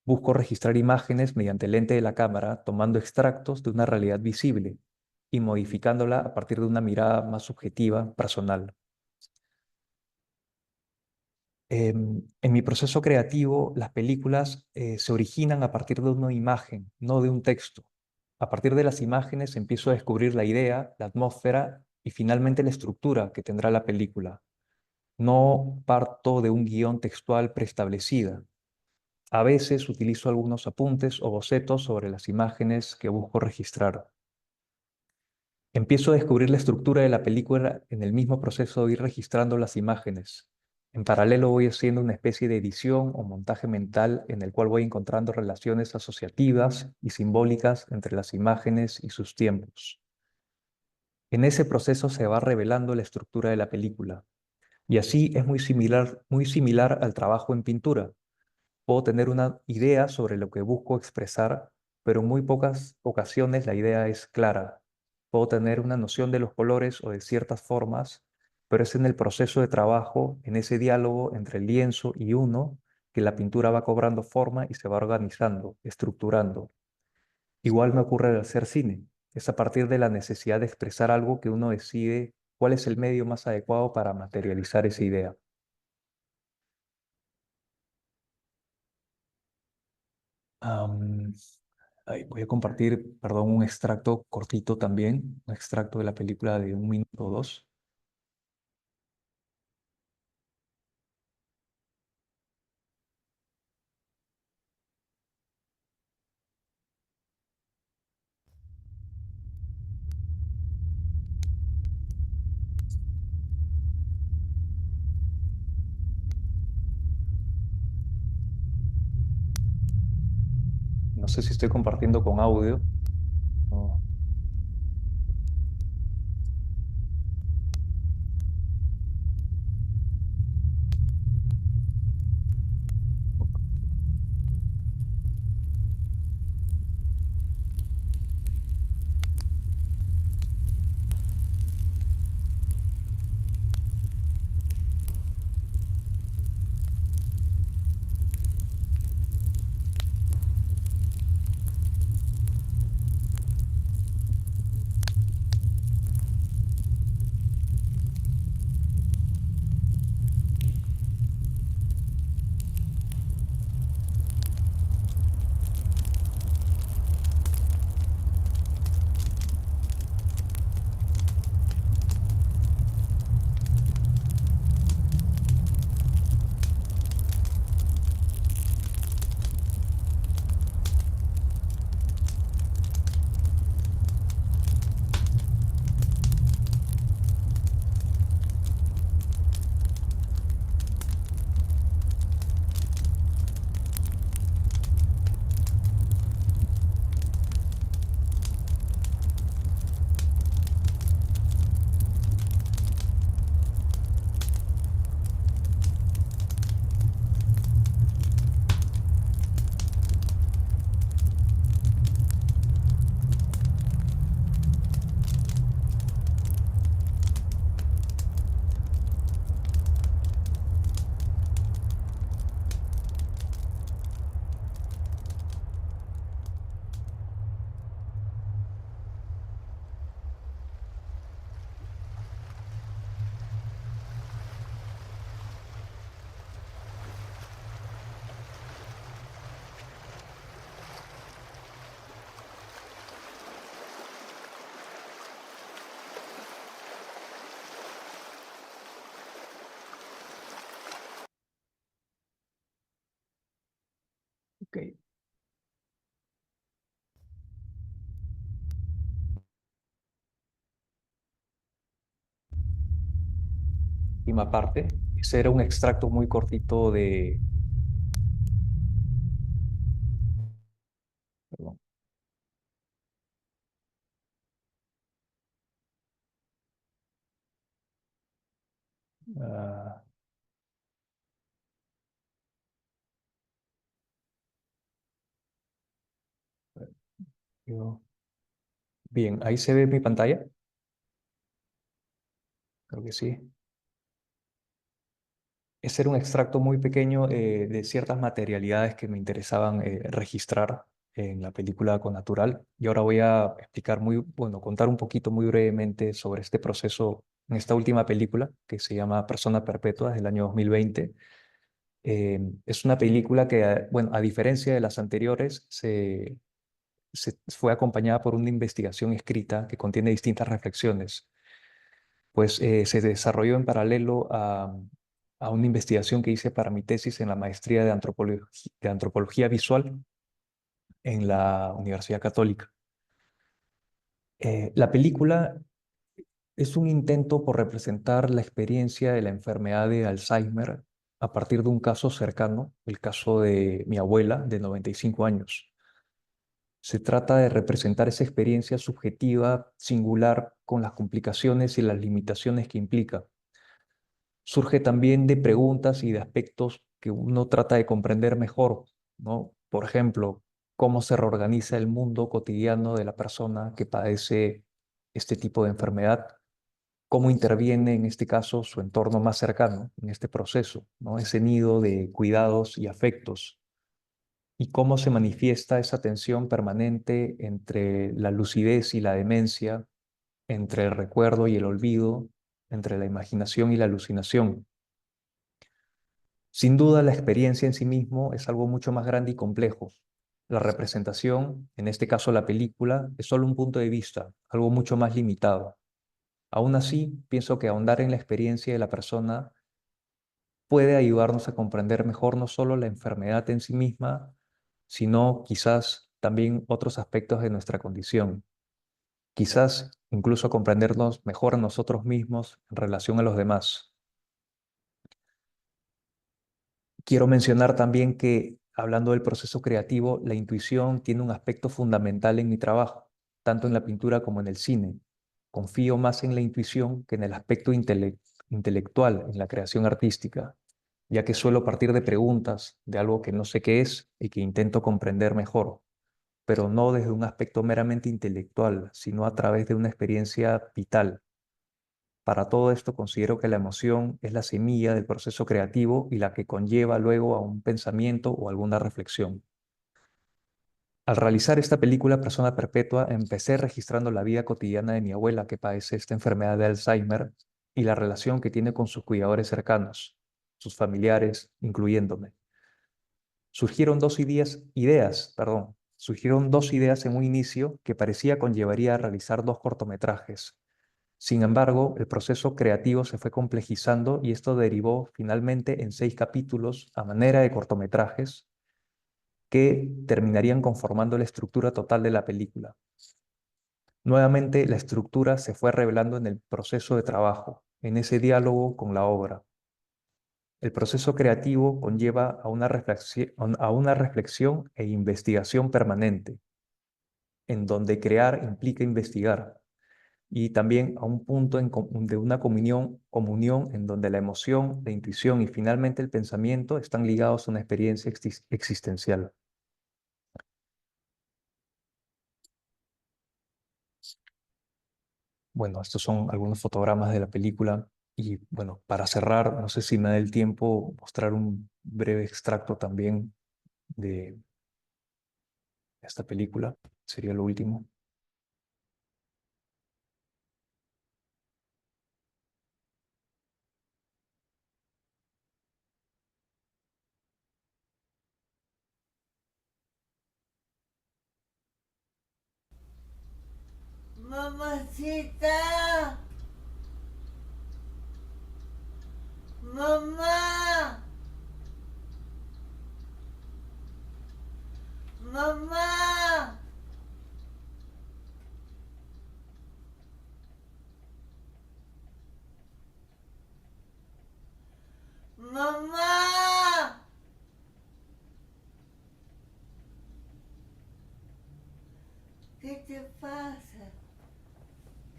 busco registrar imágenes mediante el lente de la cámara, tomando extractos de una realidad visible y modificándola a partir de una mirada más subjetiva, personal. En mi proceso creativo, las películas se originan a partir de una imagen, no de un texto. A partir de las imágenes empiezo a descubrir la idea, la atmósfera y finalmente la estructura que tendrá la película. No parto de un guión textual preestablecida. A veces utilizo algunos apuntes o bocetos sobre las imágenes que busco registrar. Empiezo a descubrir la estructura de la película en el mismo proceso de ir registrando las imágenes. En paralelo voy haciendo una especie de edición o montaje mental en el cual voy encontrando relaciones asociativas y simbólicas entre las imágenes y sus tiempos. En ese proceso se va revelando la estructura de la película. Y así es muy similar al trabajo en pintura. Puedo tener una idea sobre lo que busco expresar, pero en muy pocas ocasiones la idea es clara. Puedo tener una noción de los colores o de ciertas formas, pero es en el proceso de trabajo, en ese diálogo entre el lienzo y uno, que la pintura va cobrando forma y se va organizando, estructurando. Igual me ocurre al hacer cine. Es a partir de la necesidad de expresar algo que uno decide cuál es el medio más adecuado para materializar esa idea. Am, Voy a compartir, perdón, un extracto cortito también, un extracto de la película de 1 minuto o 2. No sé si estoy compartiendo con audio. No. Ok. Última parte. Ese era un extracto muy cortito de... Perdón. Ah, yo- Bien, ahí se ve mi pantalla. Creo que sí. Ese era un extracto muy pequeño de ciertas materialidades que me interesaban registrar en la película Connatural. Y ahora voy a explicar bueno, contar un poquito muy brevemente sobre este proceso en esta última película que se llama Persona Perpetua del año 2020. Es una película que, bueno, a diferencia de las anteriores, se fue acompañada por una investigación escrita que contiene distintas reflexiones, pues se desarrolló en paralelo a una investigación que hice para mi tesis en la maestría de antropología visual en la Universidad Católica. La película es un intento por representar la experiencia de la enfermedad de Alzheimer a partir de un caso cercano, el caso de mi abuela de 95 años. Se trata de representar esa experiencia subjetiva, singular, con las complicaciones y las limitaciones que implica. Surge también de preguntas y de aspectos que uno trata de comprender mejor, ¿no? Por ejemplo, cómo se reorganiza el mundo cotidiano de la persona que padece este tipo de enfermedad, cómo interviene en este caso su entorno más cercano en este proceso, ¿no? Ese nido de cuidados y afectos, y cómo se manifiesta esa tensión permanente entre la lucidez y la demencia, entre el recuerdo y el olvido, entre la imaginación y la alucinación. Sin duda, la experiencia en sí mismo es algo mucho más grande y complejo. La representación, en este caso la película, es solo un punto de vista, algo mucho más limitado. Aún así, pienso que ahondar en la experiencia de la persona puede ayudarnos a comprender mejor no solo la enfermedad en sí misma, sino quizás también otros aspectos de nuestra condición. Quizás incluso comprendernos mejor a nosotros mismos en relación a los demás. Quiero mencionar también que, hablando del proceso creativo, la intuición tiene un aspecto fundamental en mi trabajo, tanto en la pintura como en el cine. Confío más en la intuición que en el aspecto intelectual en la creación artística, ya que suelo partir de preguntas, de algo que no sé qué es y que intento comprender mejor, pero no desde un aspecto meramente intelectual, sino a través de una experiencia vital. Para todo esto considero que la emoción es la semilla del proceso creativo y la que conlleva luego a un pensamiento o alguna reflexión. Al realizar esta película Persona Perpetua, empecé registrando la vida cotidiana de mi abuela que padece esta enfermedad de Alzheimer y la relación que tiene con sus cuidadores cercanos, sus familiares, incluyéndome. Surgieron dos ideas en un inicio que parecía conllevaría a realizar dos cortometrajes. Sin embargo, el proceso creativo se fue complejizando y esto derivó finalmente en 6 capítulos a manera de cortometrajes que terminarían conformando la estructura total de la película. Nuevamente, la estructura se fue revelando en el proceso de trabajo, en ese diálogo con la obra. El proceso creativo conlleva a una reflexión e investigación permanente, en donde crear implica investigar, y también a un punto de una comunión en donde la emoción, la intuición y finalmente el pensamiento están ligados a una experiencia existencial. Bueno, estos son algunos fotogramas de la película y bueno, para cerrar, no sé si me da el tiempo mostrar un breve extracto también de esta película, sería lo último. Mamacita, mamá, Mamá. Mamá. ¿Qué te pasa?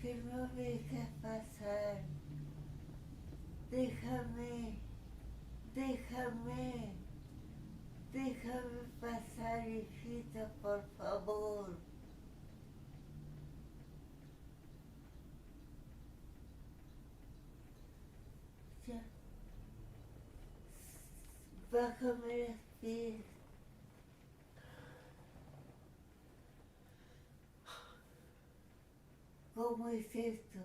Que no me dejas pasar. Déjame, déjame, déjame pasar, hijita, por favor. Ya. Bájame los pies. ¿Cómo es esto?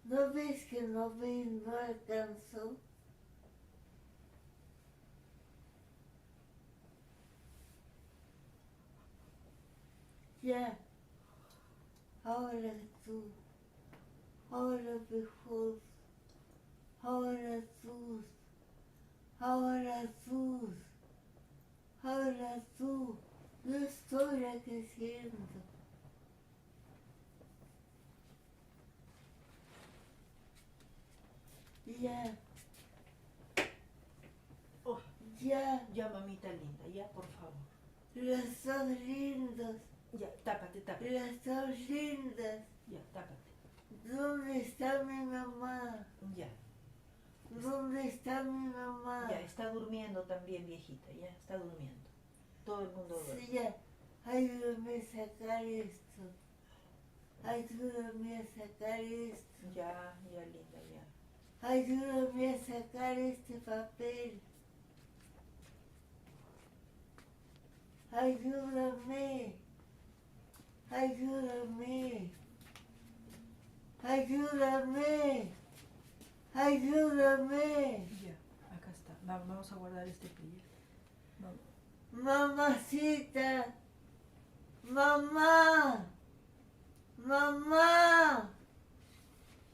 ¿No ves que no alcanzó? Ya. Ahora tú. Ahora mejor. Ahora tú. Ahora tú. Ahora tú. Yo estoy creciendo. Ya. Oh, Ya. ya, mamita linda, ya, por favor. Los dos lindos. Ya, tápate, tápate. Los dos lindos. Ya, tápate. ¿Dónde está mi mamá? Ya, ¿Dónde está mi mamá? ya, está durmiendo también, viejita, ya, está durmiendo. Todo el mundo duerme. Sí, ya. Ayúdame a sacar esto. Ayúdame a sacar esto. Ya, ya, linda, ya. Ayúdame a sacar este papel. Ayúdame. Ayúdame. Ayúdame. Ayúdame. Ya, acá está. Vamos a guardar este plié. Vamos. Mamacita. Mamá. Mamá.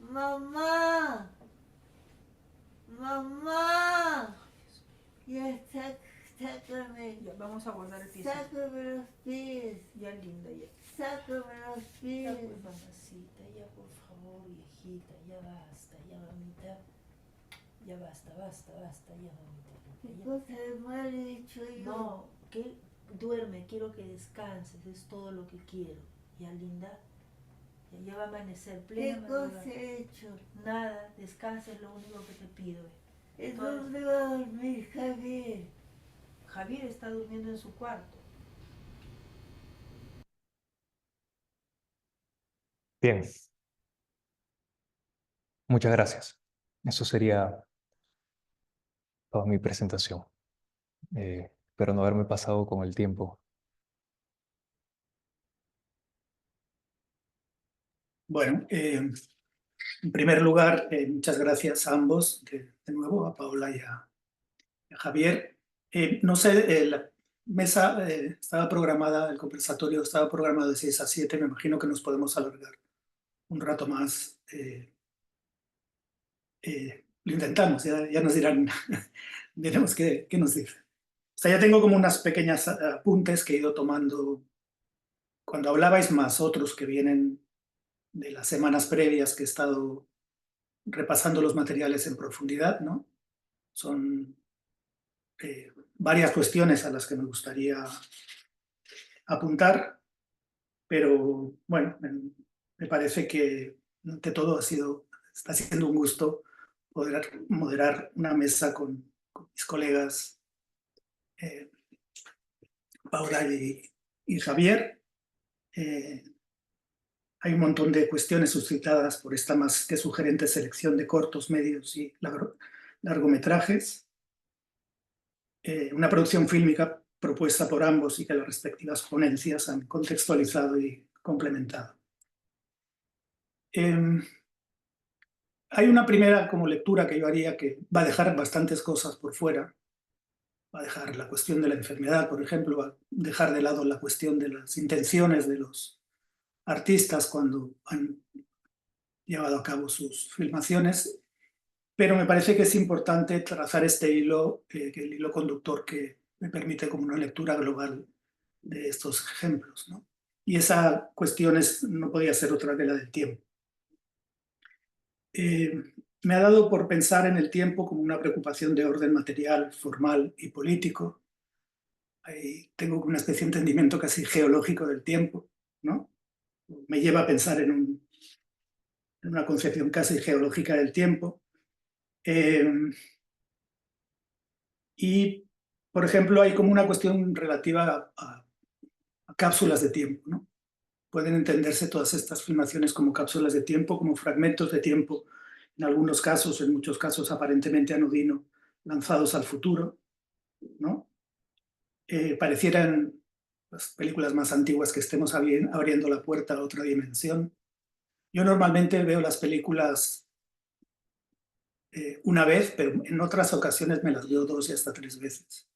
Mamá. Mamá. Ya, sácame. Ya, vamos a guardar el pie. Sácame los pies. Ya, linda, ya. Sácame los Ya, pies. pues, mamacita, ya, por favor, viejita, ya basta, ya, mamita. Ya basta, basta, basta, ya, mamita. ¿Qué Ya. cosa de mal he dicho yo? No, que duerme, quiero que descanses, es todo lo que quiero. Ya, linda. Ya va a amanecer ¿Qué plena cosa madrugada. he hecho? Nada, descansa es lo único que te pido. ¿En dónde va a dormir Javier? Javier está durmiendo en su cuarto. Bien, muchas gracias. Eso sería toda mi presentación. Espero no haberme pasado con el tiempo. Bueno, en primer lugar, muchas gracias a ambos, de nuevo, a Paola y a Javier. No sé, la mesa estaba programada, el conversatorio estaba programado de 6 a 7, me imagino que nos podemos alargar un rato más. Lo intentamos, ya nos dirán, veremos qué nos dice. O sea, ya tengo como unas pequeñas apuntes que he ido tomando cuando hablabais, más otros que vienen de las semanas previas que he estado repasando los materiales en profundidad, ¿no? Son varias cuestiones a las que me gustaría apuntar, pero bueno, me parece que ante todo está siendo un gusto poder moderar una mesa con mis colegas Paula y Javier. Hay un montón de cuestiones suscitadas por esta más que sugerente selección de cortos, medios y largometrajes. Una producción fílmica propuesta por ambos y que las respectivas ponencias han contextualizado y complementado. Hay una primera como lectura que yo haría que va a dejar bastantes cosas por fuera. Va a dejar la cuestión de la enfermedad, por ejemplo, va a dejar de lado la cuestión de las intenciones de los artistas cuando han llevado a cabo sus filmaciones, pero me parece que es importante trazar este hilo, el hilo conductor que me permite como una lectura global de estos ejemplos, ¿no? Y esa cuestión no podía ser otra que la del tiempo. Me ha dado por pensar en el tiempo como una preocupación de orden material, formal y político. Ahí tengo una especie de entendimiento casi geológico del tiempo, ¿no? Me lleva a pensar en una concepción casi geológica del tiempo. Y, por ejemplo, hay como una cuestión relativa a cápsulas de tiempo, ¿no? Pueden entenderse todas estas filmaciones como cápsulas de tiempo, como fragmentos de tiempo, en algunos casos, en muchos casos aparentemente anodino, lanzados al futuro, ¿no? Parecieran las películas más antiguas que estemos abriendo la puerta a otra dimensión. Yo normalmente veo las películas una vez, pero en otras ocasiones me las veo 2 y hasta 3 veces.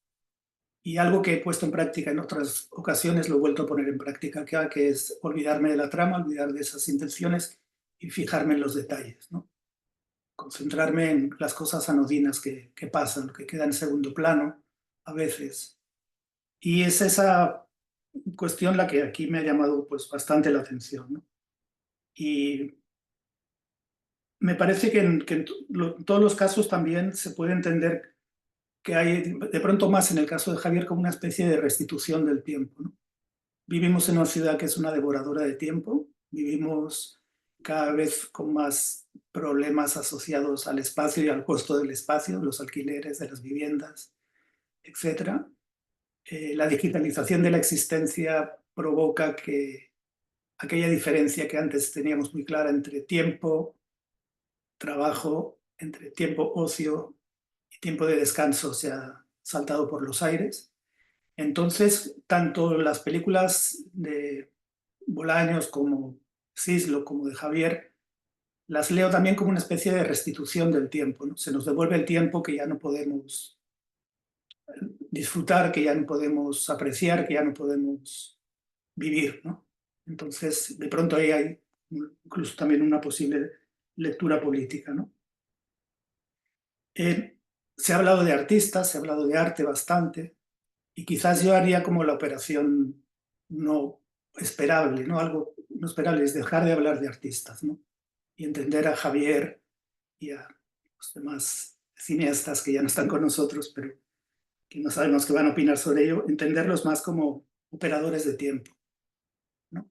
Y algo que he puesto en práctica en otras ocasiones lo he vuelto a poner en práctica, que es olvidarme de la trama, olvidar de esas intenciones y fijarme en los detalles, ¿no? Concentrarme en las cosas anodinas que pasan, que quedan en segundo plano a veces. Y es esa cuestión la que aquí me ha llamado pues, bastante la atención, ¿no? Y me parece que en todos los casos también se puede entender que hay de pronto más en el caso de Javier como una especie de restitución del tiempo, ¿no? Vivimos en una ciudad que es una devoradora de tiempo, vivimos cada vez con más problemas asociados al espacio y al costo del espacio, los alquileres de las viviendas, etc. La digitalización de la existencia provoca que aquella diferencia que antes teníamos muy clara entre tiempo, trabajo, entre tiempo ocio y tiempo de descanso se ha saltado por los aires. Entonces, tanto las películas de Bolaños como Sislo, como de Javier, las leo también como una especie de restitución del tiempo, ¿no? Se nos devuelve el tiempo que ya no podemos disfrutar, que ya no podemos apreciar, que ya no podemos vivir, ¿no? Entonces, de pronto ahí hay incluso también una posible lectura política, ¿no? Se ha hablado de artistas, se ha hablado de arte bastante, y quizás yo haría como la operación no esperable, ¿no? Algo no esperable es dejar de hablar de artistas, ¿no? Y entender a Javier y a los demás cineastas que ya no están con nosotros, pero que no sabemos qué van a opinar sobre ello, entenderlos más como operadores de tiempo, ¿no?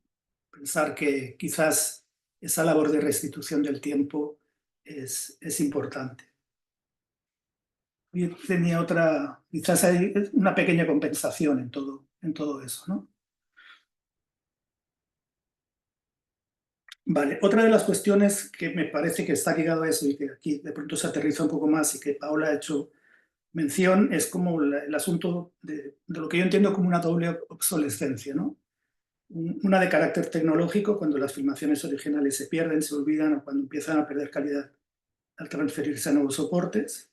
Pensar que quizás esa labor de restitución del tiempo es importante. Y tenía otra, quizás hay una pequeña compensación en todo eso, ¿no? Vale, otra de las cuestiones que me parece que está ligado a eso y que aquí de pronto se aterriza un poco más y que Paola ha hecho mención es como el asunto de lo que yo entiendo como una doble obsolescencia, ¿no? Una de carácter tecnológico, cuando las filmaciones originales se pierden, se olvidan o cuando empiezan a perder calidad al transferirse a nuevos soportes.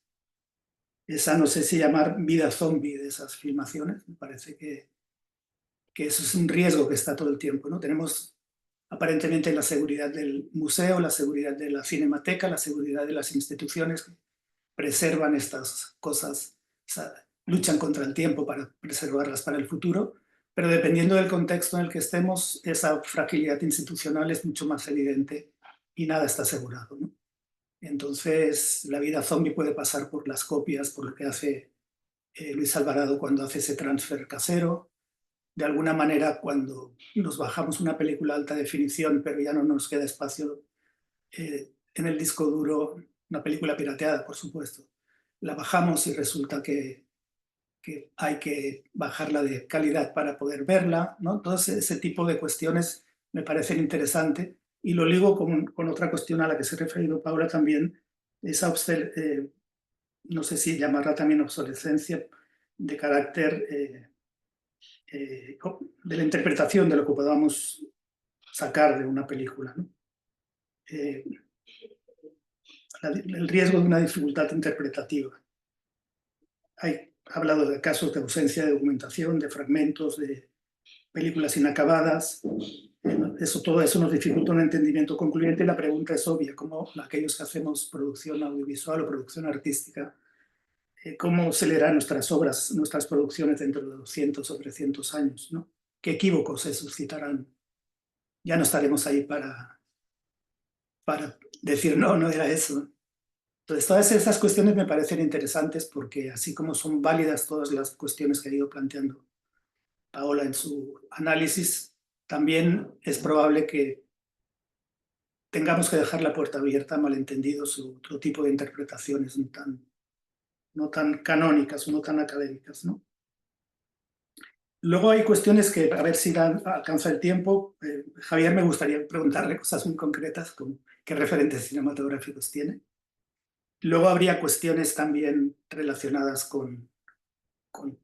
Esa no sé si llamar vida zombie de esas filmaciones, me parece que eso es un riesgo que está todo el tiempo, ¿no? Tenemos aparentemente la seguridad del museo, la seguridad de la cinemateca, la seguridad de las instituciones que preservan estas cosas, o sea, luchan contra el tiempo para preservarlas para el futuro, pero dependiendo del contexto en el que estemos, esa fragilidad institucional es mucho más evidente y nada está asegurado, ¿no? Entonces, la vida zombie puede pasar por las copias, por lo que hace Luis Alvarado cuando hace ese transfer casero. De alguna manera, cuando nos bajamos una película a alta definición, pero ya no nos queda espacio en el disco duro, una película pirateada, por supuesto, la bajamos y resulta que hay que bajarla de calidad para poder verla, ¿no? Entonces, ese tipo de cuestiones me parecen interesantes y lo ligo con otra cuestión a la que se ha referido Paula también, esa no sé si llamarla también obsolescencia de carácter de la interpretación de lo que podamos sacar de una película, ¿no? El riesgo de una dificultad interpretativa. He hablado de casos de ausencia de documentación, de fragmentos, de películas inacabadas. Todo eso nos dificulta un entendimiento concluyente y la pregunta es obvia, como aquellos que hacemos producción audiovisual o producción artística, ¿cómo se leerán nuestras obras, nuestras producciones dentro de 200 o 300 años, ¿no? qué equívocos se suscitarán. Ya no estaremos ahí para decir, no, no era eso. Entonces, todas esas cuestiones me parecen interesantes porque así como son válidas todas las cuestiones que ha ido planteando Paola en su análisis, también es probable que tengamos que dejar la puerta abierta a malentendidos o otro tipo de interpretaciones no tan canónicas o no tan académicas, ¿no? Luego hay cuestiones que, a ver si alcanza el tiempo. Javier, me gustaría preguntarle cosas muy concretas, como qué referentes cinematográficos tiene. Luego habría cuestiones también relacionadas con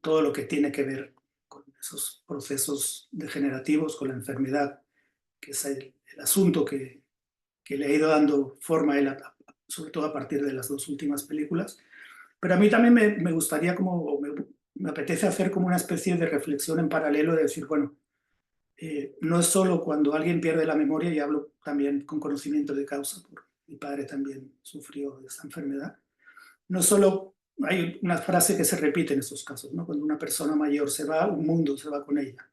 todo lo que tiene que ver con esos procesos degenerativos, con la enfermedad, que es el asunto que le ha ido dando forma a él, sobre todo a partir de las dos últimas películas. Pero a mí también me gustaría, me apetece hacer como una especie de reflexión en paralelo de decir, bueno, no es solo cuando alguien pierde la memoria, y hablo también con conocimiento de causa, porque mi padre también sufrió de esta enfermedad, no solo hay una frase que se repite en estos casos, ¿no? Cuando una persona mayor se va, un mundo se va con ella.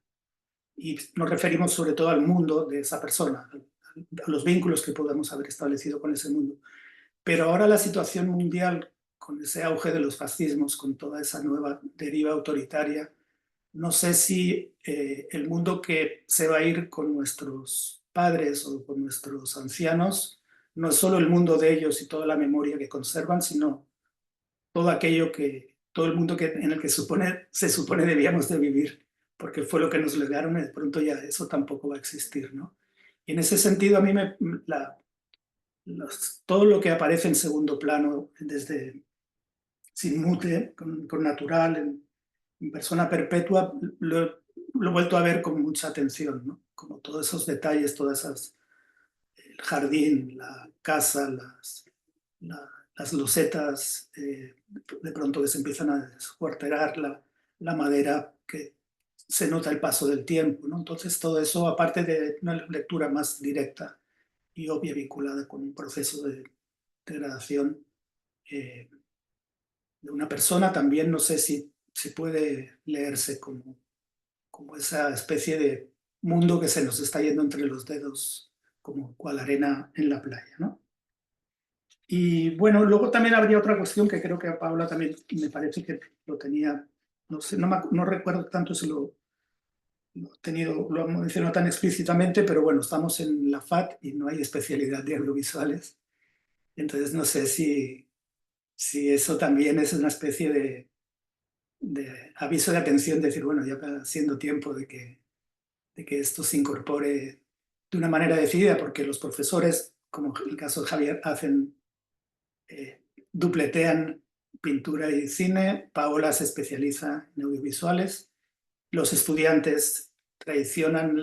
Y nos referimos sobre todo al mundo de esa persona, a los vínculos que podamos haber establecido con ese mundo. Pero ahora la situación mundial, con ese auge de los fascismos, con toda esa nueva deriva autoritaria, no sé si el mundo que se va a ir con nuestros padres o con nuestros ancianos no es solo el mundo de ellos y toda la memoria que conservan, sino todo aquello todo el mundo en el que se supone debíamos de vivir, porque fue lo que nos legaron y de pronto ya eso tampoco va a existir, ¿no? Y en ese sentido a mí todo lo que aparece en segundo plano, desde Sin Mute, con Natural, en Persona Perpetua, lo he vuelto a ver con mucha atención, ¿no? Como todos esos detalles, el jardín, la casa, las losetas, de pronto que se empiezan a descuarterar, la madera, que se nota el paso del tiempo, ¿no? Entonces todo eso, aparte de una lectura más directa y obvia vinculada con un proceso de degradación de una persona, también no sé si se puede leerse como esa especie de mundo que se nos está yendo entre los dedos, como cual arena en la playa, ¿no? Y bueno, luego también habría otra cuestión que creo que a Paula también me parece que lo tenía, no sé, no recuerdo tanto si lo mencionó tan explícitamente, pero bueno, estamos en la FAT y no hay especialidad de audiovisuales. Entonces no sé si eso también es una especie de aviso de atención, decir, bueno, ya va siendo tiempo de que esto se incorpore de una manera decidida, porque los profesores, como el caso de Javier, dupletean pintura y cine. Paola se especializa en audiovisuales. Los estudiantes traicionan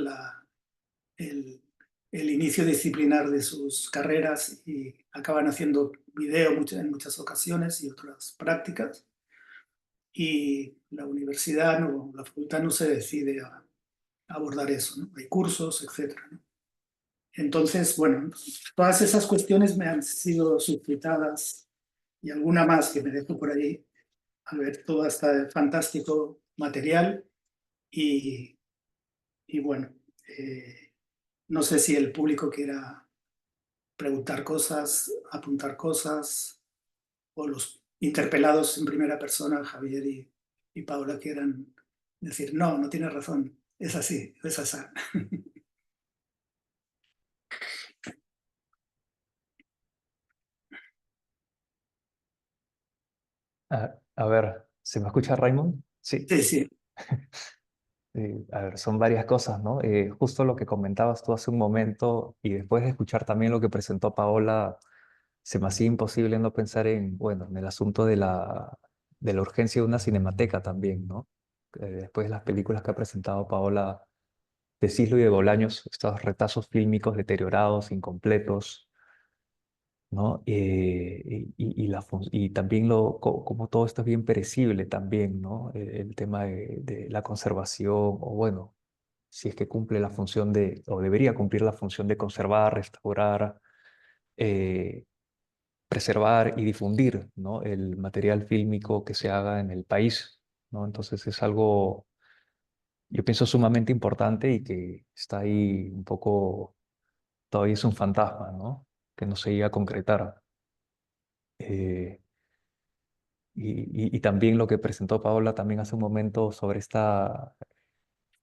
el, el inicio disciplinar de sus carreras y acaban haciendo video en muchas ocasiones y otras prácticas. Y la universidad, la facultad no se decide a abordar eso, ¿no? Hay cursos, etcétera, ¿no? Entonces, bueno, todas esas cuestiones me han sido suscitadas y alguna más que me dejo por ahí al ver todo este fantástico material y, y bueno, no sé si el público quiera preguntar cosas, apuntar cosas o los interpelados en primera persona, Javier y Paula, quieran decir, no, no tienes razón, es así, es así. A ver, ¿se me escucha, Raymond? Sí. Sí, sí. A ver, son varias cosas, ¿no? Justo lo que comentabas tú hace un momento y después de escuchar también lo que presentó Paola, se me hacía imposible no pensar en, bueno, en el asunto de la urgencia de una cinemateca también, ¿no? Después de las películas que ha presentado Paola de Cislo y de Bolaños, estos retazos fílmicos deteriorados, incompletos, ¿no? Y también como todo esto es bien perecible también, ¿no? El tema de la conservación, o bueno, si es que cumple la función o debería cumplir la función de conservar, restaurar, eh, preservar y difundir, ¿no? El material fílmico que se haga en el país, ¿no? Entonces es algo yo pienso sumamente importante y que está ahí un poco, todavía es un fantasma, ¿no? Que no se llega a concretar. Eh, y también lo que presentó Paola también hace un momento sobre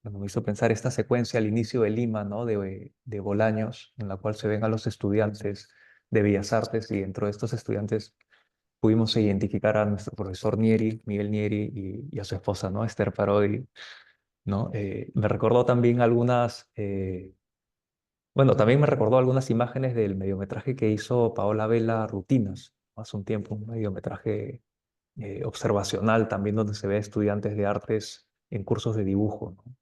bueno, me hizo pensar esta secuencia al inicio de Lima, ¿no? De Bolaños, en la cual se ven a los estudiantes de Bellas Artes y dentro de estos estudiantes pudimos identificar a nuestro profesor Nieri, Miguel Nieri, y a su esposa, ¿no? Esther Parodi, ¿no? Me recordó también bueno, también me recordó algunas imágenes del mediometraje que hizo Paola Vela, Rutinas, ¿no? Hace un tiempo, un mediometraje observacional también donde se ve a estudiantes de artes en cursos de dibujo, ¿no?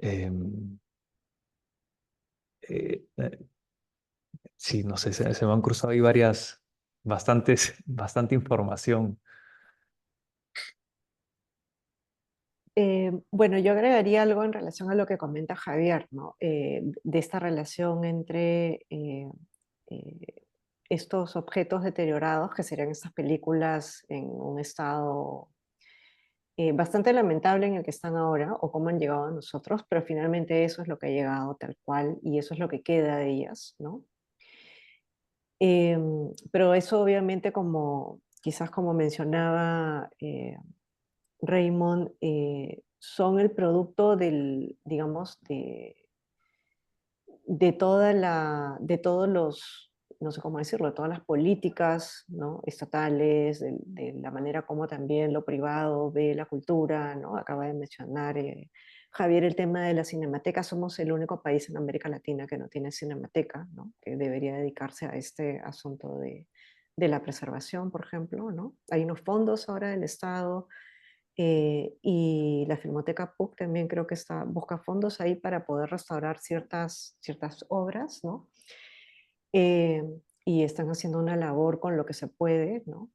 Em, eh, eh, sí, no sé, se me han cruzado ahí bastante información. Bueno, yo agregaría algo en relación a lo que comenta Javier, ¿no? De esta relación entre eh, estos objetos deteriorados, que serían estas películas en un estado bastante lamentable en el que están ahora, o cómo han llegado a nosotros, pero finalmente eso es lo que ha llegado tal cual y eso es lo que queda de ellas, ¿no? Pero eso obviamente como, quizás como mencionaba Raymond, son el producto del, digamos, de todos los, no sé cómo decirlo, de todas las políticas, ¿no? Estatales, de la manera como también lo privado ve la cultura, ¿no? Acaba de mencionar Javier el tema de la cinemateca. Somos el único país en América Latina que no tiene cinemateca, ¿no? Que debería dedicarse a este asunto de la preservación, por ejemplo, ¿no? Hay unos fondos ahora del Estado y la Filmoteca PUC también creo que busca fondos ahí para poder restaurar ciertas obras, ¿no? Eh, y están haciendo una labor con lo que se puede, ¿no?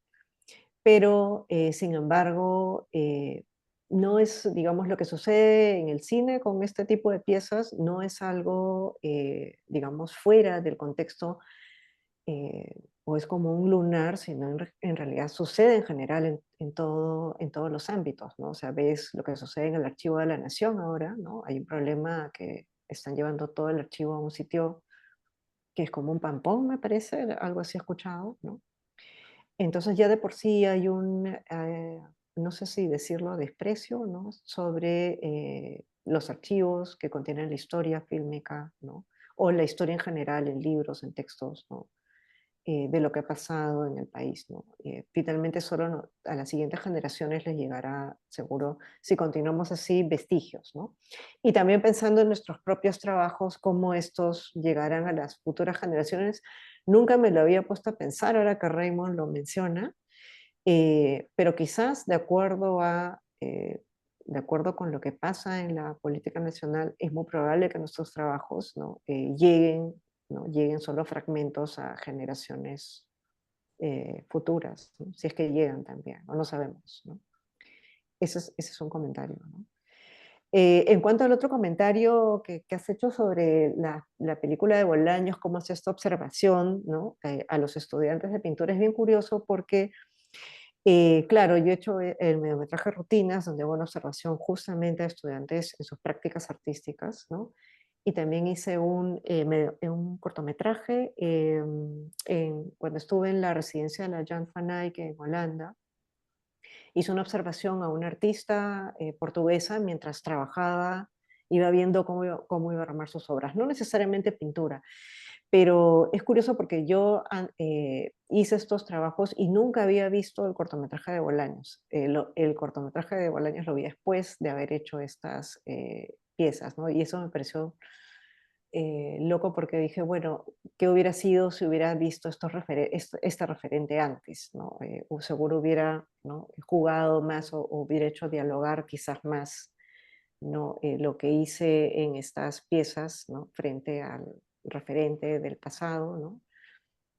Pero, sin embargo, no es, digamos, lo que sucede en el cine con este tipo de piezas, no es algo, digamos, fuera del contexto o es como un lunar, sino en realidad sucede en general en todos los ámbitos, ¿no? O sea, ves lo que sucede en el Archivo de la Nación ahora, ¿no? Hay un problema que están llevando todo el archivo a un sitio que es como un pampón, me parece, algo así he escuchado, ¿no? Entonces ya de por sí hay no sé si decirlo, desprecio, ¿no? Sobre los archivos que contienen la historia fílmica, ¿no? O la historia en general, en libros, en textos, ¿no? De lo que ha pasado en el país, ¿no? Finalmente solo a las siguientes generaciones les llegará, seguro, si continuamos así, vestigios, ¿no? Y también pensando en nuestros propios trabajos, cómo estos llegarán a las futuras generaciones, nunca me lo había puesto a pensar ahora que Raymond lo menciona, pero quizás de acuerdo con lo que pasa en la política nacional, es muy probable que nuestros trabajos, ¿no? ¿no? Lleguen solo fragmentos a generaciones futuras, ¿no? Si es que llegan también, o no sabemos, ¿no? Ese es un comentario, ¿no? En cuanto al otro comentario que has hecho sobre la película de Bolaños, cómo es esta observación, ¿no? A los estudiantes de pintura, es bien curioso porque, claro, yo he hecho el mediometraje Rutinas, donde hago una observación justamente a estudiantes en sus prácticas artísticas, ¿no? Y también hice un cortometraje cuando estuve en la residencia de la Jan van Eyck en Holanda. Hice una observación a una artista portuguesa mientras trabajaba, iba viendo cómo iba a armar sus obras. No necesariamente pintura, pero es curioso porque yo hice estos trabajos y nunca había visto el cortometraje de Bolaños. El cortometraje de Bolaños lo vi después de haber hecho estas piezas, ¿no? Y eso me pareció loco porque dije, bueno, ¿qué hubiera sido si hubiera visto este referente antes? ¿No? O seguro hubiera, ¿no? jugado más o hubiera hecho dialogar quizás más, ¿no? Lo que hice en estas piezas, ¿no? Frente al referente del pasado, ¿no?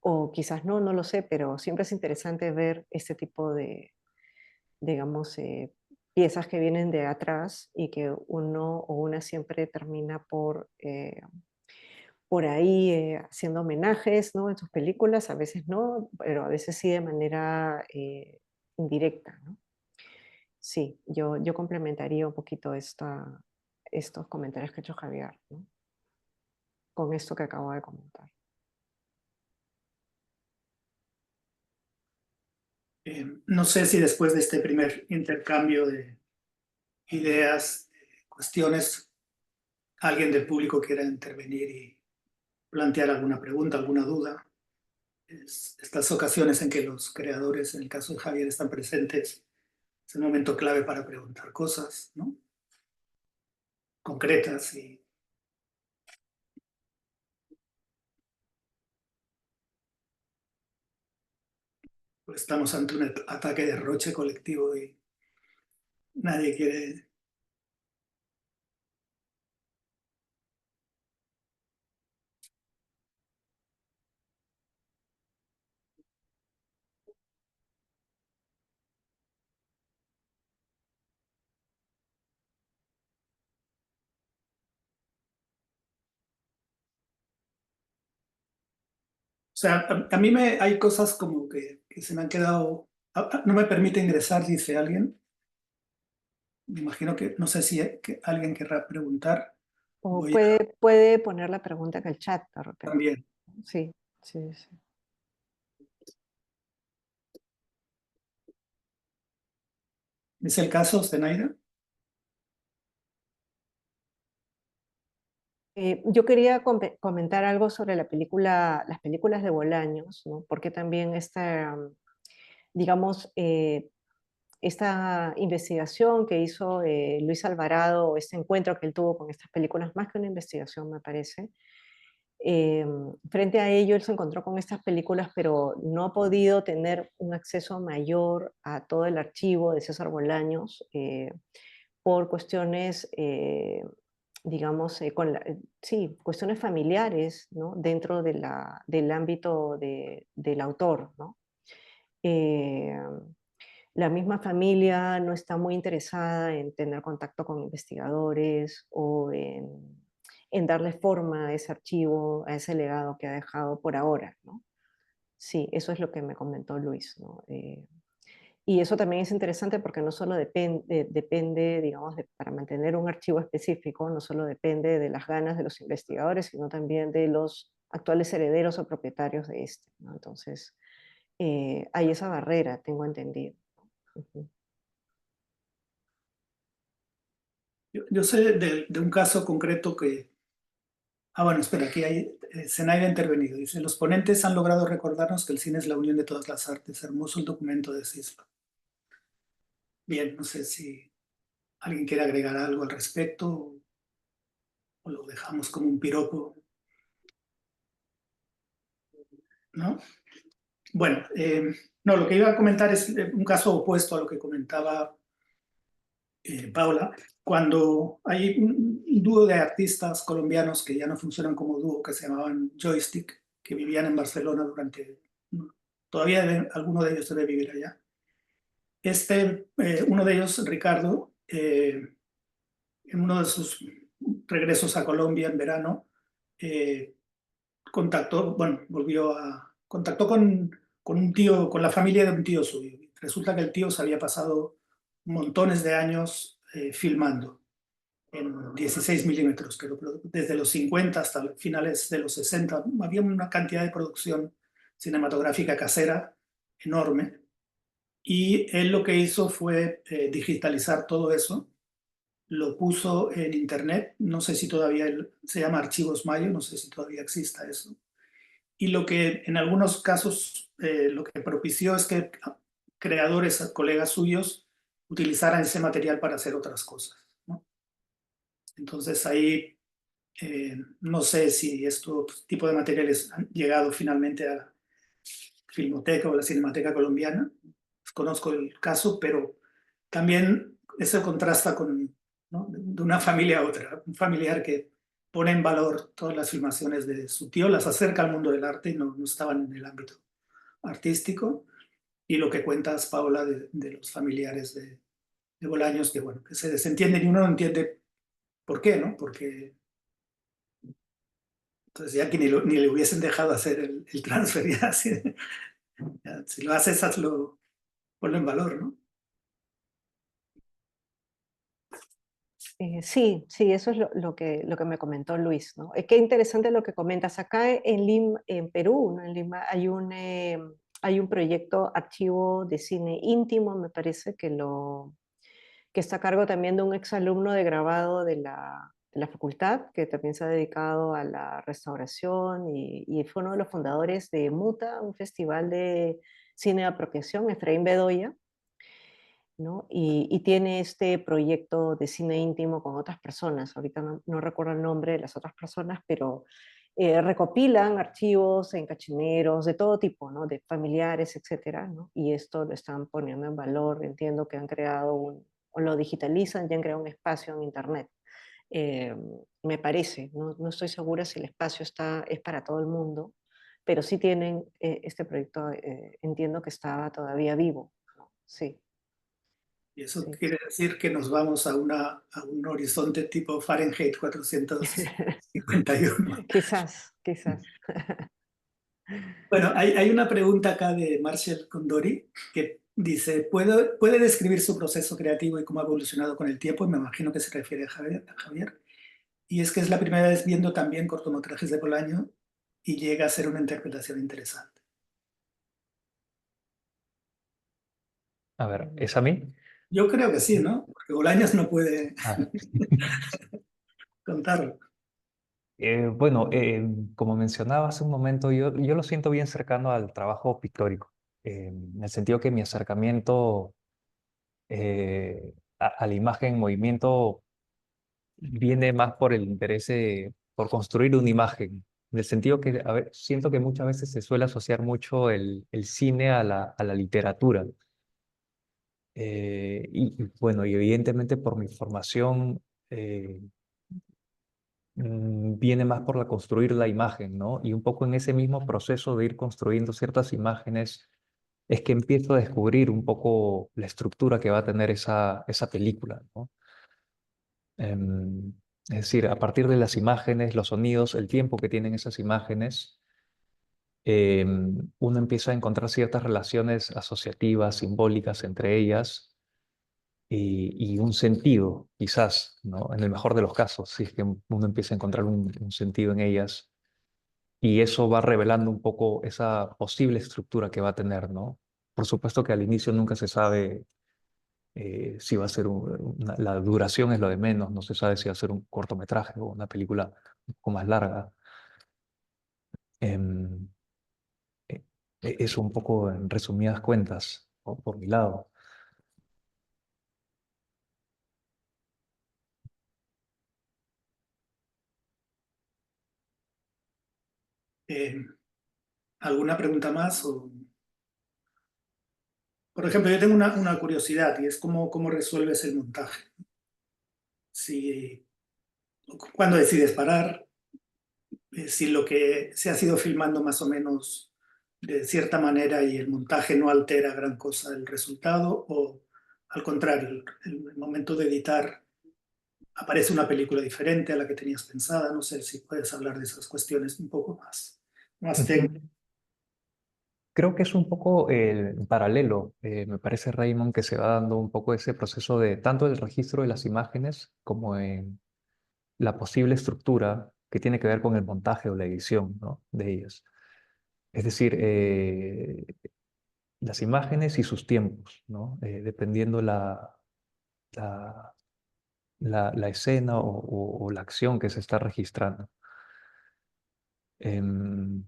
O quizás no, no lo sé, pero siempre es interesante ver este tipo de, digamos, piezas que vienen de atrás y que uno o una siempre termina por ahí haciendo homenajes, ¿no? En sus películas, a veces no, pero a veces sí de manera indirecta, ¿no? sí, yo complementaría un poquito estos comentarios que ha hecho Javier, ¿no? Con esto que acabo de comentar. No sé si después de este primer intercambio de ideas, cuestiones, alguien del público quiera intervenir y plantear alguna pregunta, alguna duda. Estas ocasiones en que los creadores, en el caso de Javier, están presentes, es el momento clave para preguntar cosas, ¿no? Concretas y pues, estamos ante un ataque de derroche colectivo y nadie quiere. O sea, a mí hay cosas como que se me han quedado. No me permite ingresar, dice alguien. Me imagino que, no sé si que alguien querrá preguntar. O Voy a puede poner la pregunta en el chat de repente. también. Sí, sí, sí. ¿Es el caso, Zenaida? Yo quería comentar algo sobre las películas de Bolaños, ¿no? Porque también digamos, esta investigación que hizo Luis Alvarado, este encuentro que él tuvo con estas películas, más que una investigación, me parece, frente a ello, él se encontró con estas películas, pero no ha podido tener un acceso mayor a todo el archivo de César Bolaños por cuestiones, digamos, sí, cuestiones familiares, ¿no? Dentro del ámbito del autor, ¿no? Eh, la misma familia no está muy interesada en tener contacto con investigadores o en darle forma a ese archivo, a ese legado que ha dejado por ahora, ¿no? Sí, eso es lo que me comentó Luis, ¿no? Y eso también es interesante porque no solo depende, digamos, para mantener un archivo específico, no solo depende de las ganas de los investigadores, sino también de los actuales herederos o propietarios de este, ¿no? Entonces, hay esa barrera, tengo entendido. Ujú. Yo sé de un caso concreto que. Bueno, espera, aquí hay. Zenaida ha intervenido. Dice: los ponentes han logrado recordarnos que el cine es la unión de todas las artes. Hermoso el documento de CISPA. Bien, no sé si alguien quiere agregar algo al respecto o lo dejamos como un piropo, ¿no? Bueno, no, lo que iba a comentar es un caso opuesto a lo que comentaba Paula. Cuando hay un dúo de artistas colombianos que ya no funcionan como dúo, que se llamaban Joystick, que vivían en Barcelona durante. Todavía alguno de ellos debe vivir allá. Uno de ellos, Ricardo, en uno de sus regresos a Colombia en verano, eh, contactó con un tío, con la familia de un tío suyo. Resulta que el tío se había pasado montones de años filmando en 16 milímetros, desde los 50 hasta finales de los 60. Había una cantidad de producción cinematográfica casera enorme. Y él lo que hizo fue digitalizar todo eso, lo puso en internet, no sé si todavía se llama Archivos Mayo, no sé si todavía exista eso. Y lo que en algunos casos lo que propició es que creadores, colegas suyos, utilizaran ese material para hacer otras cosas, ¿no? Entonces ahí no sé si este tipo de materiales han llegado finalmente a Filmoteca o la Cinemateca Colombiana. Conozco el caso, pero también eso contrasta con, ¿no? De una familia a otra. Un familiar que pone en valor todas las filmaciones de su tío, las acerca al mundo del arte y no estaban en el ámbito artístico. Y lo que cuentas, Paula, de los familiares de Bolaños, que bueno, que se desentienden y uno no entiende por qué, ¿no? Porque entonces ya que ni le hubiesen dejado hacer el transfer, ya, si lo haces, hazlo, ponlo en valor, ¿no? Sí, sí, eso es lo que me comentó Luis, ¿no? Qué interesante lo que comentas. Acá en Lima, en Perú, ¿no? En Lima hay un proyecto archivo de cine íntimo, me parece que está a cargo también de un exalumno de grabado de la facultad, que también se ha dedicado a la restauración y fue uno de los fundadores de MUTA, un festival de cine de apropiación, Efraín Bedoya, ¿no? Y tiene este proyecto de cine íntimo con otras personas. Ahorita no recuerdo el nombre de las otras personas, pero recopilan archivos en cachineros de todo tipo, ¿no? De familiares, etcétera, ¿no? Y esto lo están poniendo en valor. Entiendo que han creado o lo digitalizan, ya han creado un espacio en Internet. Eh, Me parece, no estoy segura si el espacio es para todo el mundo, pero sí tienen este proyecto, entiendo que estaba todavía vivo, ¿no? Sí, Y eso sí. quiere decir que nos vamos a un horizonte tipo Fahrenheit 451. Quizás, quizás. Bueno, hay una pregunta acá de Marshall Condori que dice, ¿puede describir su proceso creativo y cómo ha evolucionado con el tiempo? Y me imagino que se refiere a Javier. Y es que es la primera vez viendo también cortometrajes de Bolaño y llega a ser una interpretación interesante. A ver, ¿es a mí? Yo creo que sí, ¿no? Porque Bolaños no puede Ah, contarlo. bueno, como mencionaba hace un momento, yo lo siento bien cercano al trabajo pictórico, en el sentido que mi acercamiento a la imagen en movimiento viene más por el interés por construir una imagen, en el sentido que a ver, siento que muchas veces se suele asociar mucho el cine a la literatura. Bueno, y evidentemente por mi formación viene más por la construir la imagen, ¿no? Y un poco en ese mismo proceso de ir construyendo ciertas imágenes es que empiezo a descubrir un poco la estructura que va a tener esa película, ¿no? Em, es decir, a partir de las imágenes, los sonidos, el tiempo que tienen esas imágenes, uno empieza a encontrar ciertas relaciones asociativas, simbólicas entre ellas y un sentido, quizás, ¿no? En el mejor de los casos, si es que uno empieza a encontrar un sentido en ellas y eso va revelando un poco esa posible estructura que va a tener, ¿no? Por supuesto que al inicio nunca se sabe si va a ser la duración es lo de menos, no se sabe si va a ser un cortometraje o una película un poco más larga. Em, eh, Eso un poco en resumidas cuentas, ¿no? Por mi lado. Eh, ¿Alguna pregunta más? Por ejemplo, yo tengo una curiosidad y es cómo resuelves el montaje. Si, ¿Cuándo decides parar? Si lo que se ha ido filmando más o menos de cierta manera y el montaje no altera gran cosa el resultado, o al contrario, el momento de editar aparece una película diferente a la que tenías pensada. No sé si puedes hablar de esas cuestiones un poco más Ujú. técnicas. Creo que es un poco el paralelo, me parece, Raymond, que se va dando un poco ese proceso de tanto el registro de las imágenes como en la posible estructura que tiene que ver con el montaje o la edición, ¿no? De ellas. Es decir, las imágenes y sus tiempos, ¿no? Dependiendo la, la escena o la acción que se está registrando. Em,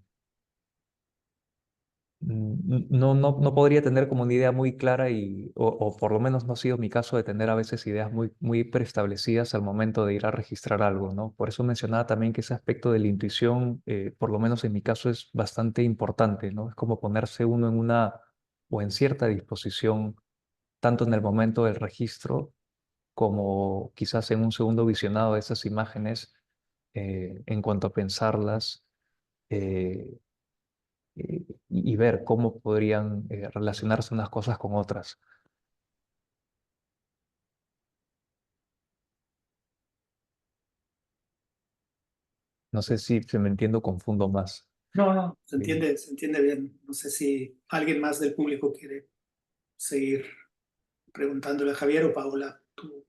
no podría tener como una idea muy clara o por lo menos no ha sido mi caso de tener a veces ideas muy preestablecidas al momento de ir a registrar algo, ¿no? Por eso mencionaba también que ese aspecto de la intuición, por lo menos en mi caso, es bastante importante, ¿no? Es como ponerse uno en una o en cierta disposición, tanto en el momento del registro como quizás en un segundo visionado de esas imágenes, en cuanto a pensarlas. eh, y ver cómo podrían relacionarse unas cosas con otras. No sé si se me entiendo, confundo más. No, no, Eh, se entiende bien. No sé si alguien más del público quiere seguir preguntándole a Javier o Paola. Tú.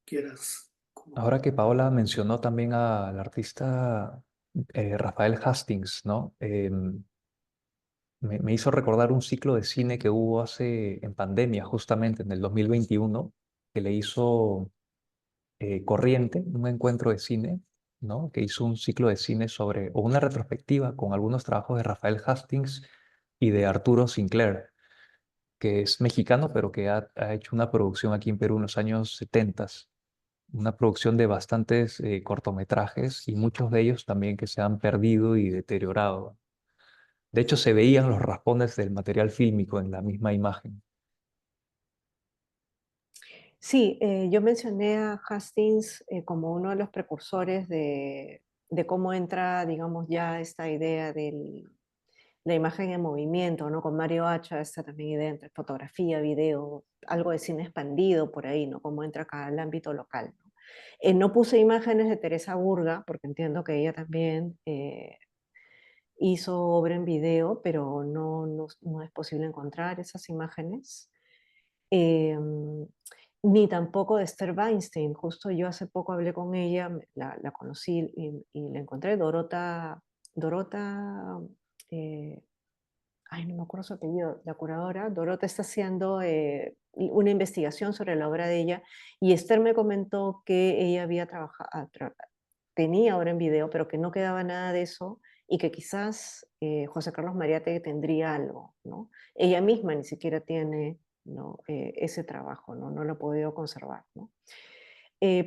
quieras. Ahora que Paola mencionó también al artista Rafael Hastings, ¿no? Me hizo recordar un ciclo de cine que hubo en pandemia, justamente en el 2021, que le hizo Corriente, un encuentro de cine, ¿no? Que hizo un ciclo de cine o una retrospectiva con algunos trabajos de Rafael Hastings y de Arturo Sinclair, que es mexicano, pero que ha hecho una producción aquí en Perú en los años 70, una producción de bastantes cortometrajes y muchos de ellos también que se han perdido y deteriorado. De hecho, se veían los raspones del material fílmico en la misma imagen. Sí, yo mencioné a Hastings como uno de los precursores de cómo entra, digamos, ya esta idea de la imagen en movimiento, ¿no? Con Mario Hacha, esta también idea entre fotografía, video, algo de cine expandido por ahí, ¿no? Cómo entra acá al ámbito local, ¿no? No puse imágenes de Teresa Burga, porque entiendo que ella también hizo obra en video, pero no es posible encontrar esas imágenes. Em, Ni tampoco de Esther Weinstein. Justo yo hace poco hablé con ella, la conocí y la encontré, Dorota, eh, ay, no me acuerdo su apellido, la curadora. Dorota está haciendo una investigación sobre la obra de ella y Esther me comentó que ella había trabajado, tenía obra en video, pero que no quedaba nada de eso y que quizás José Carlos Mariate tendría algo, ¿no? Ella misma ni siquiera tiene, ¿no? Ese trabajo, ¿no? No lo ha podido conservar, ¿no?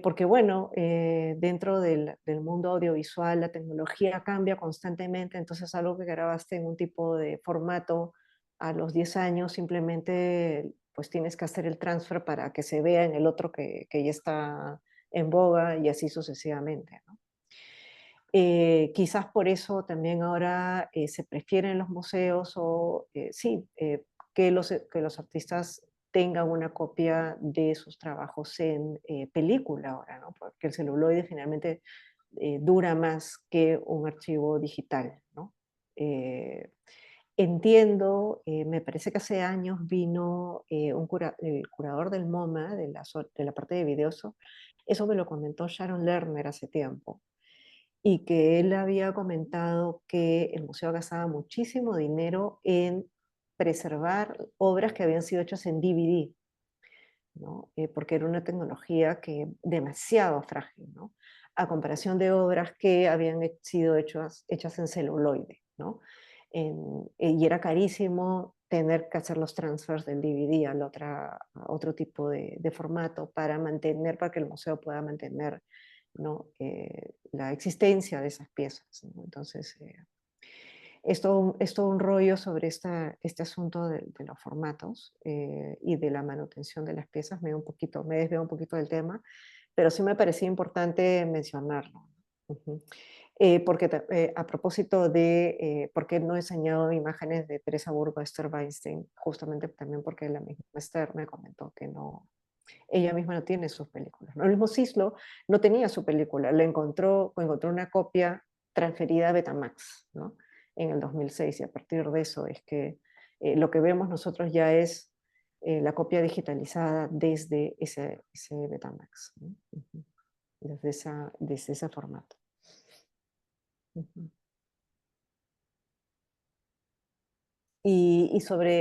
Porque bueno, dentro del mundo audiovisual la tecnología cambia constantemente, entonces algo que grabaste en un tipo de formato a los 10 años simplemente pues tienes que hacer el transfer para que se vea en el otro que ya está en boga y así sucesivamente, ¿no? Quizás por eso también ahora se prefiere en los museos o sí, que los artistas tengan una copia de sus trabajos en película ahora, ¿no? Porque el celuloide generalmente dura más que un archivo digital, ¿no? Eh, Entiendo, me parece que hace años vino el curador del MoMA, de la parte de videos, eso me lo comentó Sharon Lerner hace tiempo, y que él había comentado que el museo gastaba muchísimo dinero en preservar obras que habían sido hechas en DVD, ¿no? Porque era una tecnología demasiado frágil, ¿no? A comparación de obras que habían sido hechas en celuloide, ¿no? Y era carísimo tener que hacer los transfers del DVD a otro tipo de formato para que el museo pueda mantener, ¿no? La existencia de esas piezas, ¿no? Entonces, es todo un rollo sobre este asunto de los formatos y de la manutención de las piezas. Me desveo un poquito del tema, pero sí me parecía importante mencionarlo. Ujú. A propósito de por qué no he enseñado imágenes de Teresa Burgo a Esther Weinstein, justamente también porque la misma Esther me comentó que no, ella misma no tiene sus películas, ¿no? El mismo Cislo no tenía su película, encontró una copia transferida a Betamax, ¿no? En el 2006, y a partir de eso es que lo que vemos nosotros ya es la copia digitalizada desde ese Betamax, ¿no? Ujú. Desde ese formato. Ujú.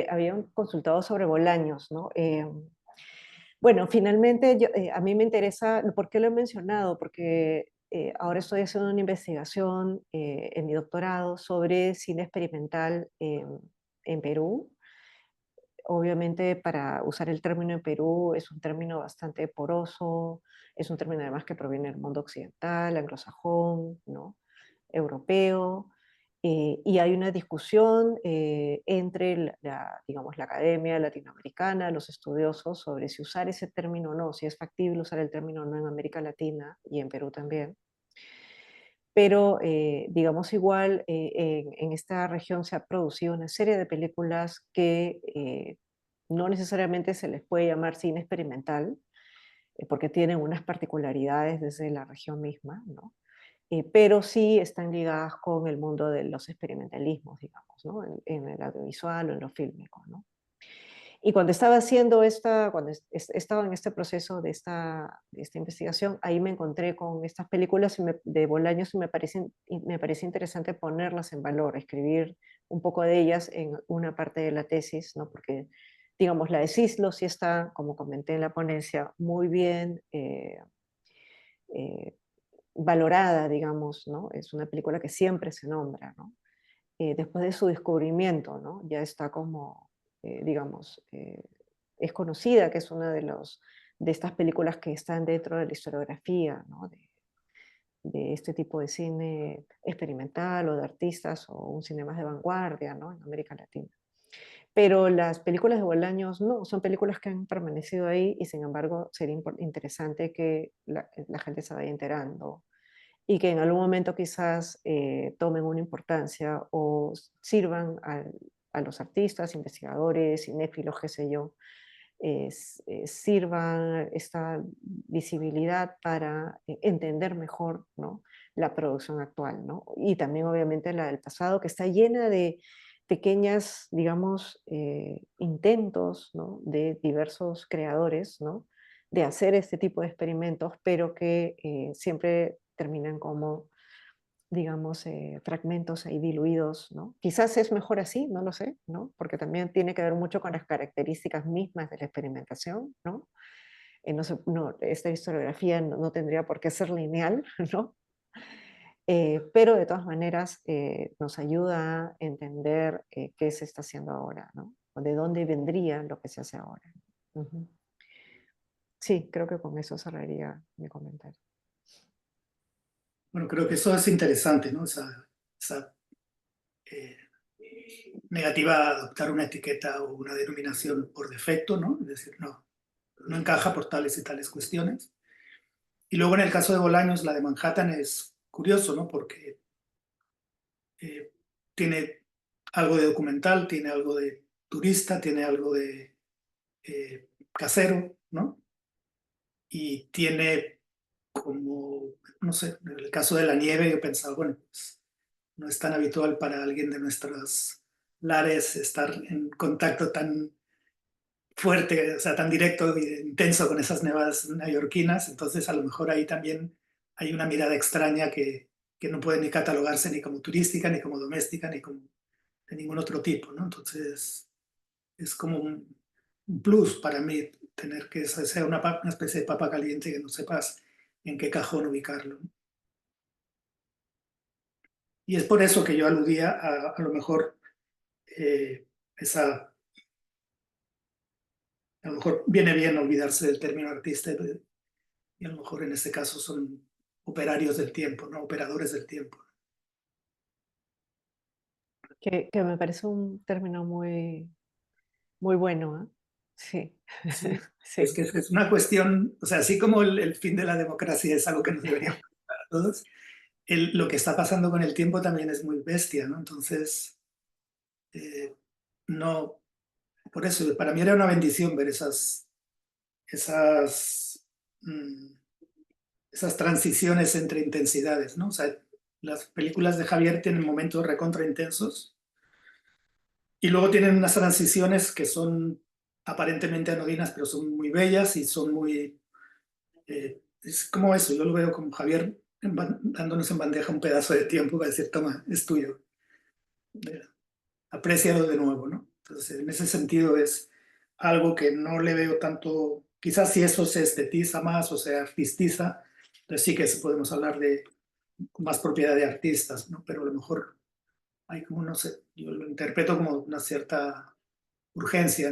Habían consultado sobre Bolaños, ¿no? Bueno, finalmente a mí me interesa, ¿por qué lo he mencionado? Porque ahora estoy haciendo una investigación en mi doctorado sobre cine experimental en Perú. Obviamente para usar el término en Perú es un término bastante poroso, es un término además que proviene del mundo occidental, anglosajón, ¿no? Europeo, y hay una discusión entre digamos, la academia latinoamericana, los estudiosos, sobre si usar ese término o no, si es factible usar el término o no en América Latina y en Perú también. Pero, digamos, igual en esta región se ha producido una serie de películas que no necesariamente se les puede llamar cine experimental, porque tienen unas particularidades desde la región misma, ¿no? Pero sí están ligadas con el mundo de los experimentalismos, digamos, ¿no? En el audiovisual o en lo fílmico, ¿no? Y cuando estaba haciendo cuando estaba en este proceso de esta investigación, ahí me encontré con estas películas de Bolaños y me pareció interesante ponerlas en valor, escribir un poco de ellas en una parte de la tesis, ¿no? Porque, digamos, la de Cislo sí está, como comenté en la ponencia, muy bien eh, valorada, digamos, ¿no? Es una película que siempre se nombra, ¿no? Después de su descubrimiento, ¿no? Ya está como, digamos, es conocida que es una de estas películas que están dentro de la historiografía, ¿no? De este tipo de cine experimental o de artistas o un cine más de vanguardia, ¿no? En América Latina. Pero las películas de Bolaños no, son películas que han permanecido ahí y sin embargo sería interesante que la gente se vaya enterando y que en algún momento quizás tomen una importancia o sirvan a los artistas, investigadores, cinéfilos, qué sé yo, sirvan esta visibilidad para entender mejor, ¿no? La producción actual, ¿no? Y también obviamente la del pasado, que está llena de pequeñas, digamos, intentos, ¿no? De diversos creadores, ¿no? De hacer este tipo de experimentos, pero que siempre terminan como, digamos, fragmentos ahí diluidos, ¿no? Quizás es mejor así, no lo sé, ¿no? Porque también tiene que ver mucho con las características mismas de la experimentación, ¿no? Esta historiografía no tendría por qué ser lineal, ¿no? Pero de todas maneras nos ayuda a entender qué se está haciendo ahora, ¿no? O de dónde vendría lo que se hace ahora. Ujú. Sí, creo que con eso cerraría mi comentario. Bueno, creo que eso es interesante, ¿no? Esa eh, negativa a adoptar una etiqueta o una denominación por defecto, ¿no? Es decir, no encaja por tales y tales cuestiones. Y luego en el caso de Bolaños, la de Manhattan es curioso, ¿no? Porque tiene algo de documental, tiene algo de turista, tiene algo de casero, ¿no? Y tiene como, no sé, en el caso de la nieve yo pensaba, bueno, pues no es tan habitual para alguien de nuestros lares estar en contacto tan fuerte, o sea, tan directo e intenso con esas nevadas neoyorquinas, entonces a lo mejor ahí también hay una mirada extraña que no puede ni catalogarse ni como turística, ni como doméstica, ni como de ningún otro tipo, ¿no? Entonces es como un plus para mí tener que sea una especie de papa caliente que no sepas en qué cajón ubicarlo. Y es por eso que yo aludía a lo mejor esa, a lo mejor viene bien olvidarse del término artista y a lo mejor en este caso son operarios del tiempo, ¿no? Operadores del tiempo. Que me parece un término muy, muy bueno, ¿eh? Sí, Sí, es sí. que es una cuestión, o sea, así como el fin de la democracia es algo que nos debería preocupar a todos, lo que está pasando con el tiempo también es muy bestia, ¿no? Entonces, eh, no, por eso, para mí era una bendición ver esas, mm, esas transiciones entre intensidades, ¿no? O sea, las películas de Javier tienen momentos recontra intensos y luego tienen unas transiciones que son aparentemente anodinas, pero son muy bellas y son muy... es como eso, yo lo veo como Javier dándonos en bandeja un pedazo de tiempo para decir, toma, es tuyo, aprécialo de nuevo, ¿no? Entonces, en ese sentido es algo que no le veo tanto, quizás si eso se estetiza más o se artistiza, entonces sí que podemos hablar de más propiedad de artistas, ¿no? Pero a lo mejor hay como, no sé, yo lo interpreto como una cierta urgencia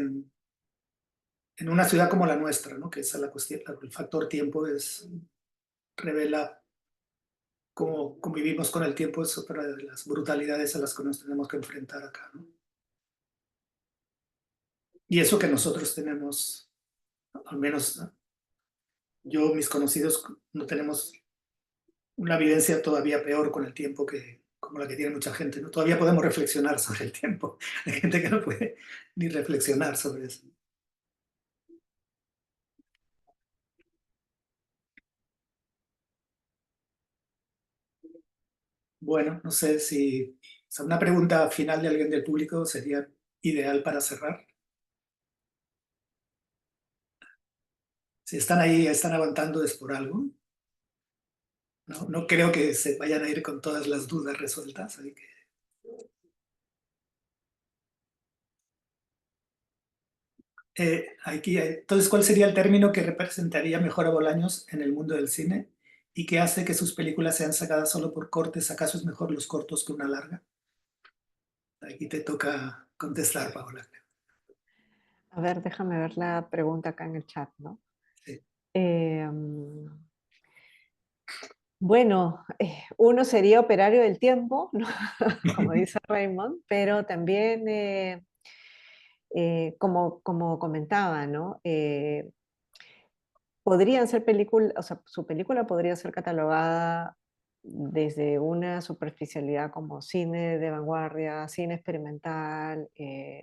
en una ciudad como la nuestra, ¿no? Que esa es la cuestión, el factor tiempo revela cómo convivimos con el tiempo, es otra de las brutalidades a las que nos tenemos que enfrentar acá, ¿no? Y eso que nosotros tenemos, al menos yo, mis conocidos, no tenemos una vivencia todavía peor con el tiempo que como la que tiene mucha gente, ¿no? Todavía podemos reflexionar sobre el tiempo. Hay gente que no puede ni reflexionar sobre eso. Bueno, no sé si o sea, una pregunta final de alguien del público sería ideal para cerrar. Si están ahí, están aguantando es por algo. No, no creo que se vayan a ir con todas las dudas resueltas. Así que... entonces, ¿cuál sería el término que representaría mejor a Bolaños en el mundo del cine? ¿Y qué hace que sus películas sean sacadas solo por cortes? ¿Acaso es mejor los cortos que una larga? Aquí te toca contestar, Paola. A ver, déjame ver la pregunta acá en el chat, ¿no? Sí. Bueno, uno sería operario del tiempo, ¿no? Como dice Raymond, pero también, como comentaba, ¿no? Podrían ser películas, o sea, su película podría ser catalogada desde una superficialidad como cine de vanguardia, cine experimental,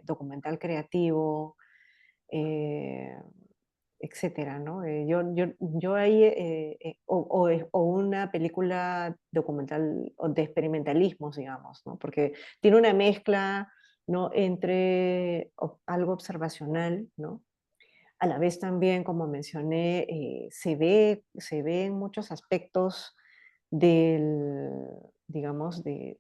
documental creativo, eh, etcétera, ¿no? Yo ahí, o una película documental o de experimentalismos, digamos, ¿no? Porque tiene una mezcla, ¿no? Entre algo observacional, ¿no? A la vez también, como mencioné, se ve en muchos aspectos del, digamos, de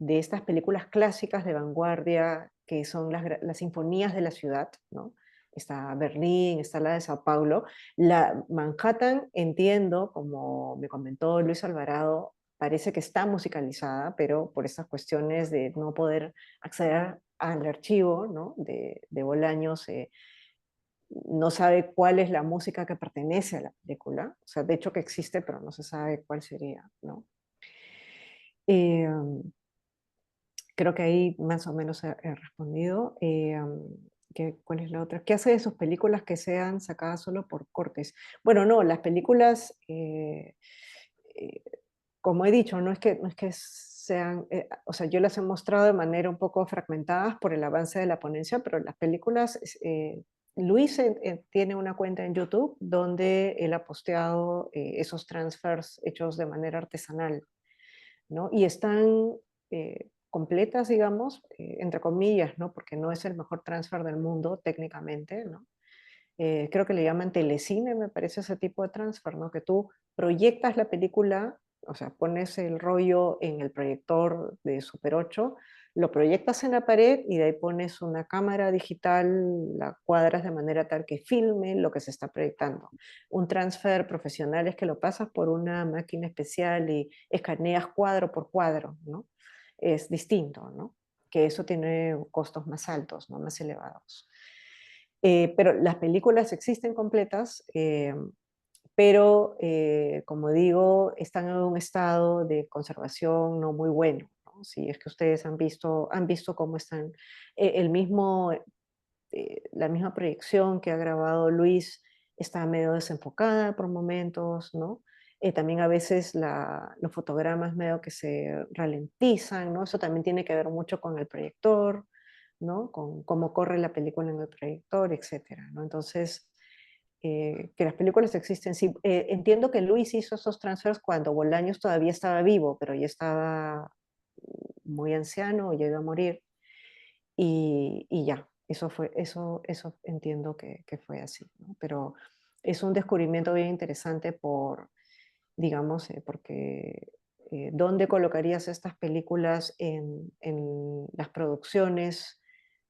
estas películas clásicas de vanguardia que son las sinfonías de la ciudad, ¿no? Está Berlín, está la de Sao Paulo. La Manhattan, entiendo, como me comentó Luis Alvarado, parece que está musicalizada, pero por estas cuestiones de no poder acceder al archivo, ¿no? de Bolaños, no sabe cuál es la música que pertenece a la película. O sea, de hecho que existe, pero no se sabe cuál sería, ¿no? Eh, Creo que ahí más o menos he respondido. ¿Cuál es la otra? ¿Qué hace de sus películas que sean sacadas solo por cortes? Bueno, no, las películas, eh, como he dicho, no es que sean, o sea, yo las he mostrado de manera un poco fragmentadas por el avance de la ponencia, pero las películas, Luis tiene una cuenta en YouTube donde él ha posteado esos transfers hechos de manera artesanal, ¿no? Y están completas, digamos, entre comillas, ¿no? Porque no es el mejor transfer del mundo técnicamente, ¿no? Creo que le llaman telecine, me parece ese tipo de transfer, ¿no? Que tú proyectas la película, o sea, pones el rollo en el proyector de Super 8, lo proyectas en la pared y de ahí pones una cámara digital, la cuadras de manera tal que filme lo que se está proyectando. Un transfer profesional es que lo pasas por una máquina especial y escaneas cuadro por cuadro, ¿no? Es distinto, ¿no? Que eso tiene costos más altos, ¿no? Más elevados. Pero las películas existen completas, pero como digo, están en un estado de conservación no muy bueno, ¿no? Si es que ustedes han visto cómo están, el mismo, la misma proyección que ha grabado Luis está medio desenfocada por momentos, ¿no? También a veces los fotogramas medio que se ralentizan, ¿no? Eso también tiene que ver mucho con el proyector, ¿no? Con cómo corre la película en el proyector, etcétera, ¿no? Entonces, que las películas existen, sí. Entiendo que Luis hizo esos transfers cuando Bolaños todavía estaba vivo, pero ya estaba muy anciano, ya iba a morir, y ya, eso entiendo que fue así, ¿no? Pero es un descubrimiento bien interesante digamos, porque ¿dónde colocarías estas películas en las producciones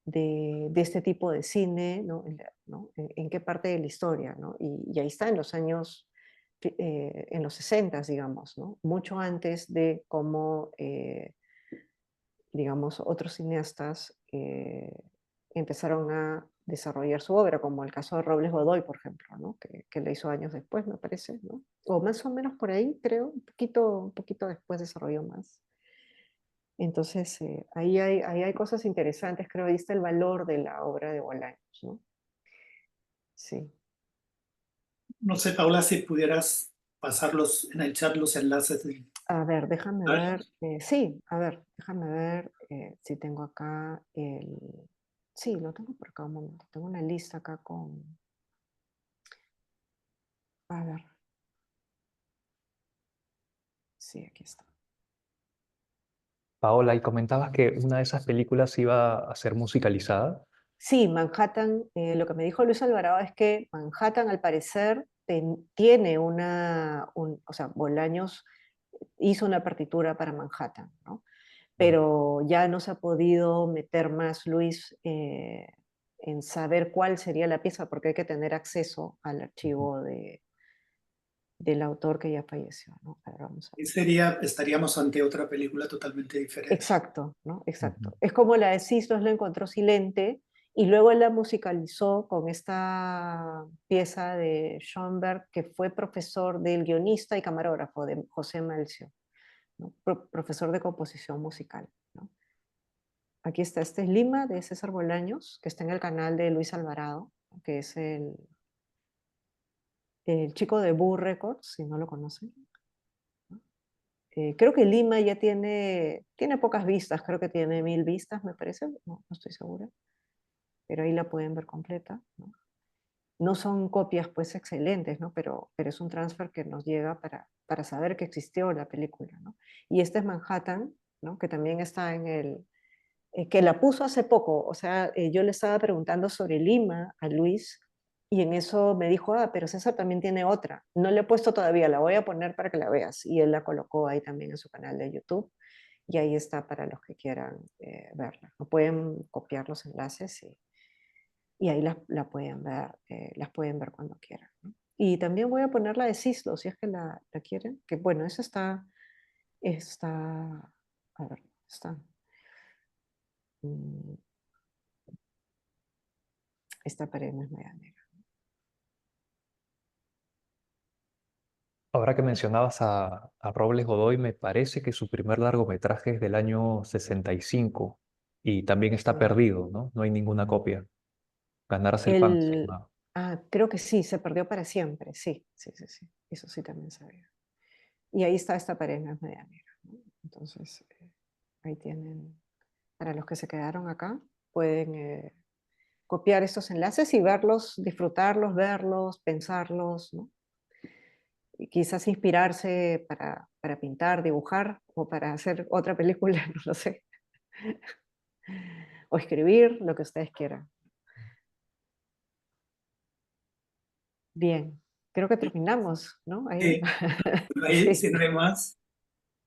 de este tipo de cine, ¿no? ¿no? ¿En qué parte de la historia, ¿no? Y ahí está, en los años, en los 60, digamos, ¿no? Mucho antes de cómo, digamos, otros cineastas empezaron a desarrollar su obra, como el caso de Robles Godoy, por ejemplo, ¿no? Que lo hizo años después, me parece, ¿no? O más o menos por ahí, creo, un poquito después desarrolló más. Entonces, ahí hay cosas interesantes, creo, ahí está el valor de la obra de Bolaños, ¿no? Sí. No sé, Paula, si pudieras pasarlos en el chat los enlaces. A ver, déjame A ver, ver. Sí, a ver, déjame ver si tengo acá el... Sí, lo tengo por acá un momento. Tengo una lista acá con... A ver. Sí, aquí está. Paola, y comentabas que una de esas películas iba a ser musicalizada. Sí, Manhattan, lo que me dijo Luis Alvarado es que Manhattan al parecer tiene o sea, Bolaños hizo una partitura para Manhattan, ¿no? Pero ya no se ha podido meter más Luis en saber cuál sería la pieza, porque hay que tener acceso al archivo del autor que ya falleció, ¿no? A ver, vamos a ver. Estaríamos ante otra película totalmente diferente. Exacto, ¿no? Exacto. Es como la de Cislos la encontró silente y luego él la musicalizó con esta pieza de Schoenberg, que fue profesor del guionista y camarógrafo de José Melcio, ¿no? Profesor de composición musical, ¿no? Aquí está, este es Lima de César Bolaños, que está en el canal de Luis Alvarado, que es el chico de Boo Records, si no lo conocen. Creo que Lima ya tiene pocas vistas, creo que tiene 1000 vistas, me parece, no estoy segura, pero ahí la pueden ver completa, ¿no? No son copias pues excelentes, ¿no? Pero es un transfer que nos llega para saber que existió la película, ¿no? Y este es Manhattan, ¿no? Que también está que la puso hace poco, o sea, yo le estaba preguntando sobre Lima a Luis y en eso me dijo, pero César también tiene otra. No le he puesto todavía, la voy a poner para que la veas. Y él la colocó ahí también en su canal de YouTube y ahí está para los que quieran verla. No pueden copiar los enlaces y ahí la pueden ver, las pueden ver cuando quieran, ¿no? Y también voy a poner la de Cislo, si es que la quieren, que bueno, esa a ver, está, mm, esta pared no es media negra. Ahora que mencionabas a Robles Godoy, me parece que su primer largometraje es del año 65 y también está Sí. perdido, ¿no? No hay ninguna copia. Ganarás el pan, se El, llamaba. creo que sí, se perdió para siempre, sí, sí, sí, sí, eso sí también sabía. Y ahí está esta pared, no es media negra, ¿no? Entonces, ahí tienen, para los que se quedaron acá, pueden copiar estos enlaces y verlos, disfrutarlos, verlos, pensarlos, ¿no? Y quizás inspirarse para pintar, dibujar o para hacer otra película, no lo sé. O escribir, lo que ustedes quieran. Bien, creo que terminamos, ¿no? Ahí. Sí, si Sí. no hay más,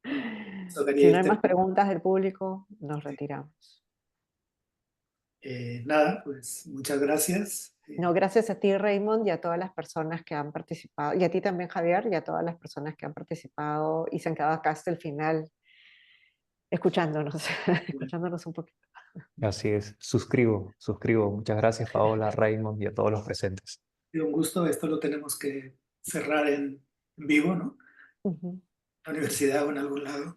Si tocaría no hay irte. más preguntas del público, nos retiramos. Nada, pues muchas gracias. No, gracias a ti, Raymond, y a todas las personas que han participado, y a ti también, Javier, y a todas las personas que han participado y se han quedado acá hasta el final escuchándonos, escuchándonos un poquito. Así es, suscribo. Muchas gracias, Paola, Raymond y a todos los presentes. Ha sido un gusto. Esto lo tenemos que cerrar en vivo, ¿no? Ujú. En la universidad o en algún lado.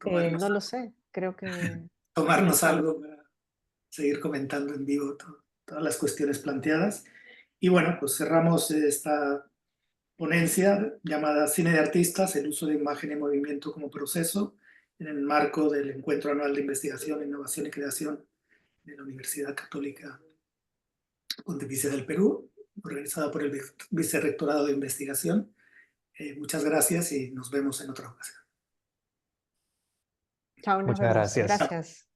No lo sé, creo que Tomarnos pensamos. algo para seguir comentando en vivo todas las cuestiones planteadas. Y bueno, pues cerramos esta ponencia llamada Cine de Artistas, el uso de imagen y movimiento como proceso, en el marco del Encuentro Anual de Investigación, Innovación y Creación de la Universidad Católica Pontificia del Perú, organizada por el Vicerrectorado de Investigación. Muchas gracias y nos vemos en otra ocasión. Chao, nos Muchas vemos. gracias. Gracias.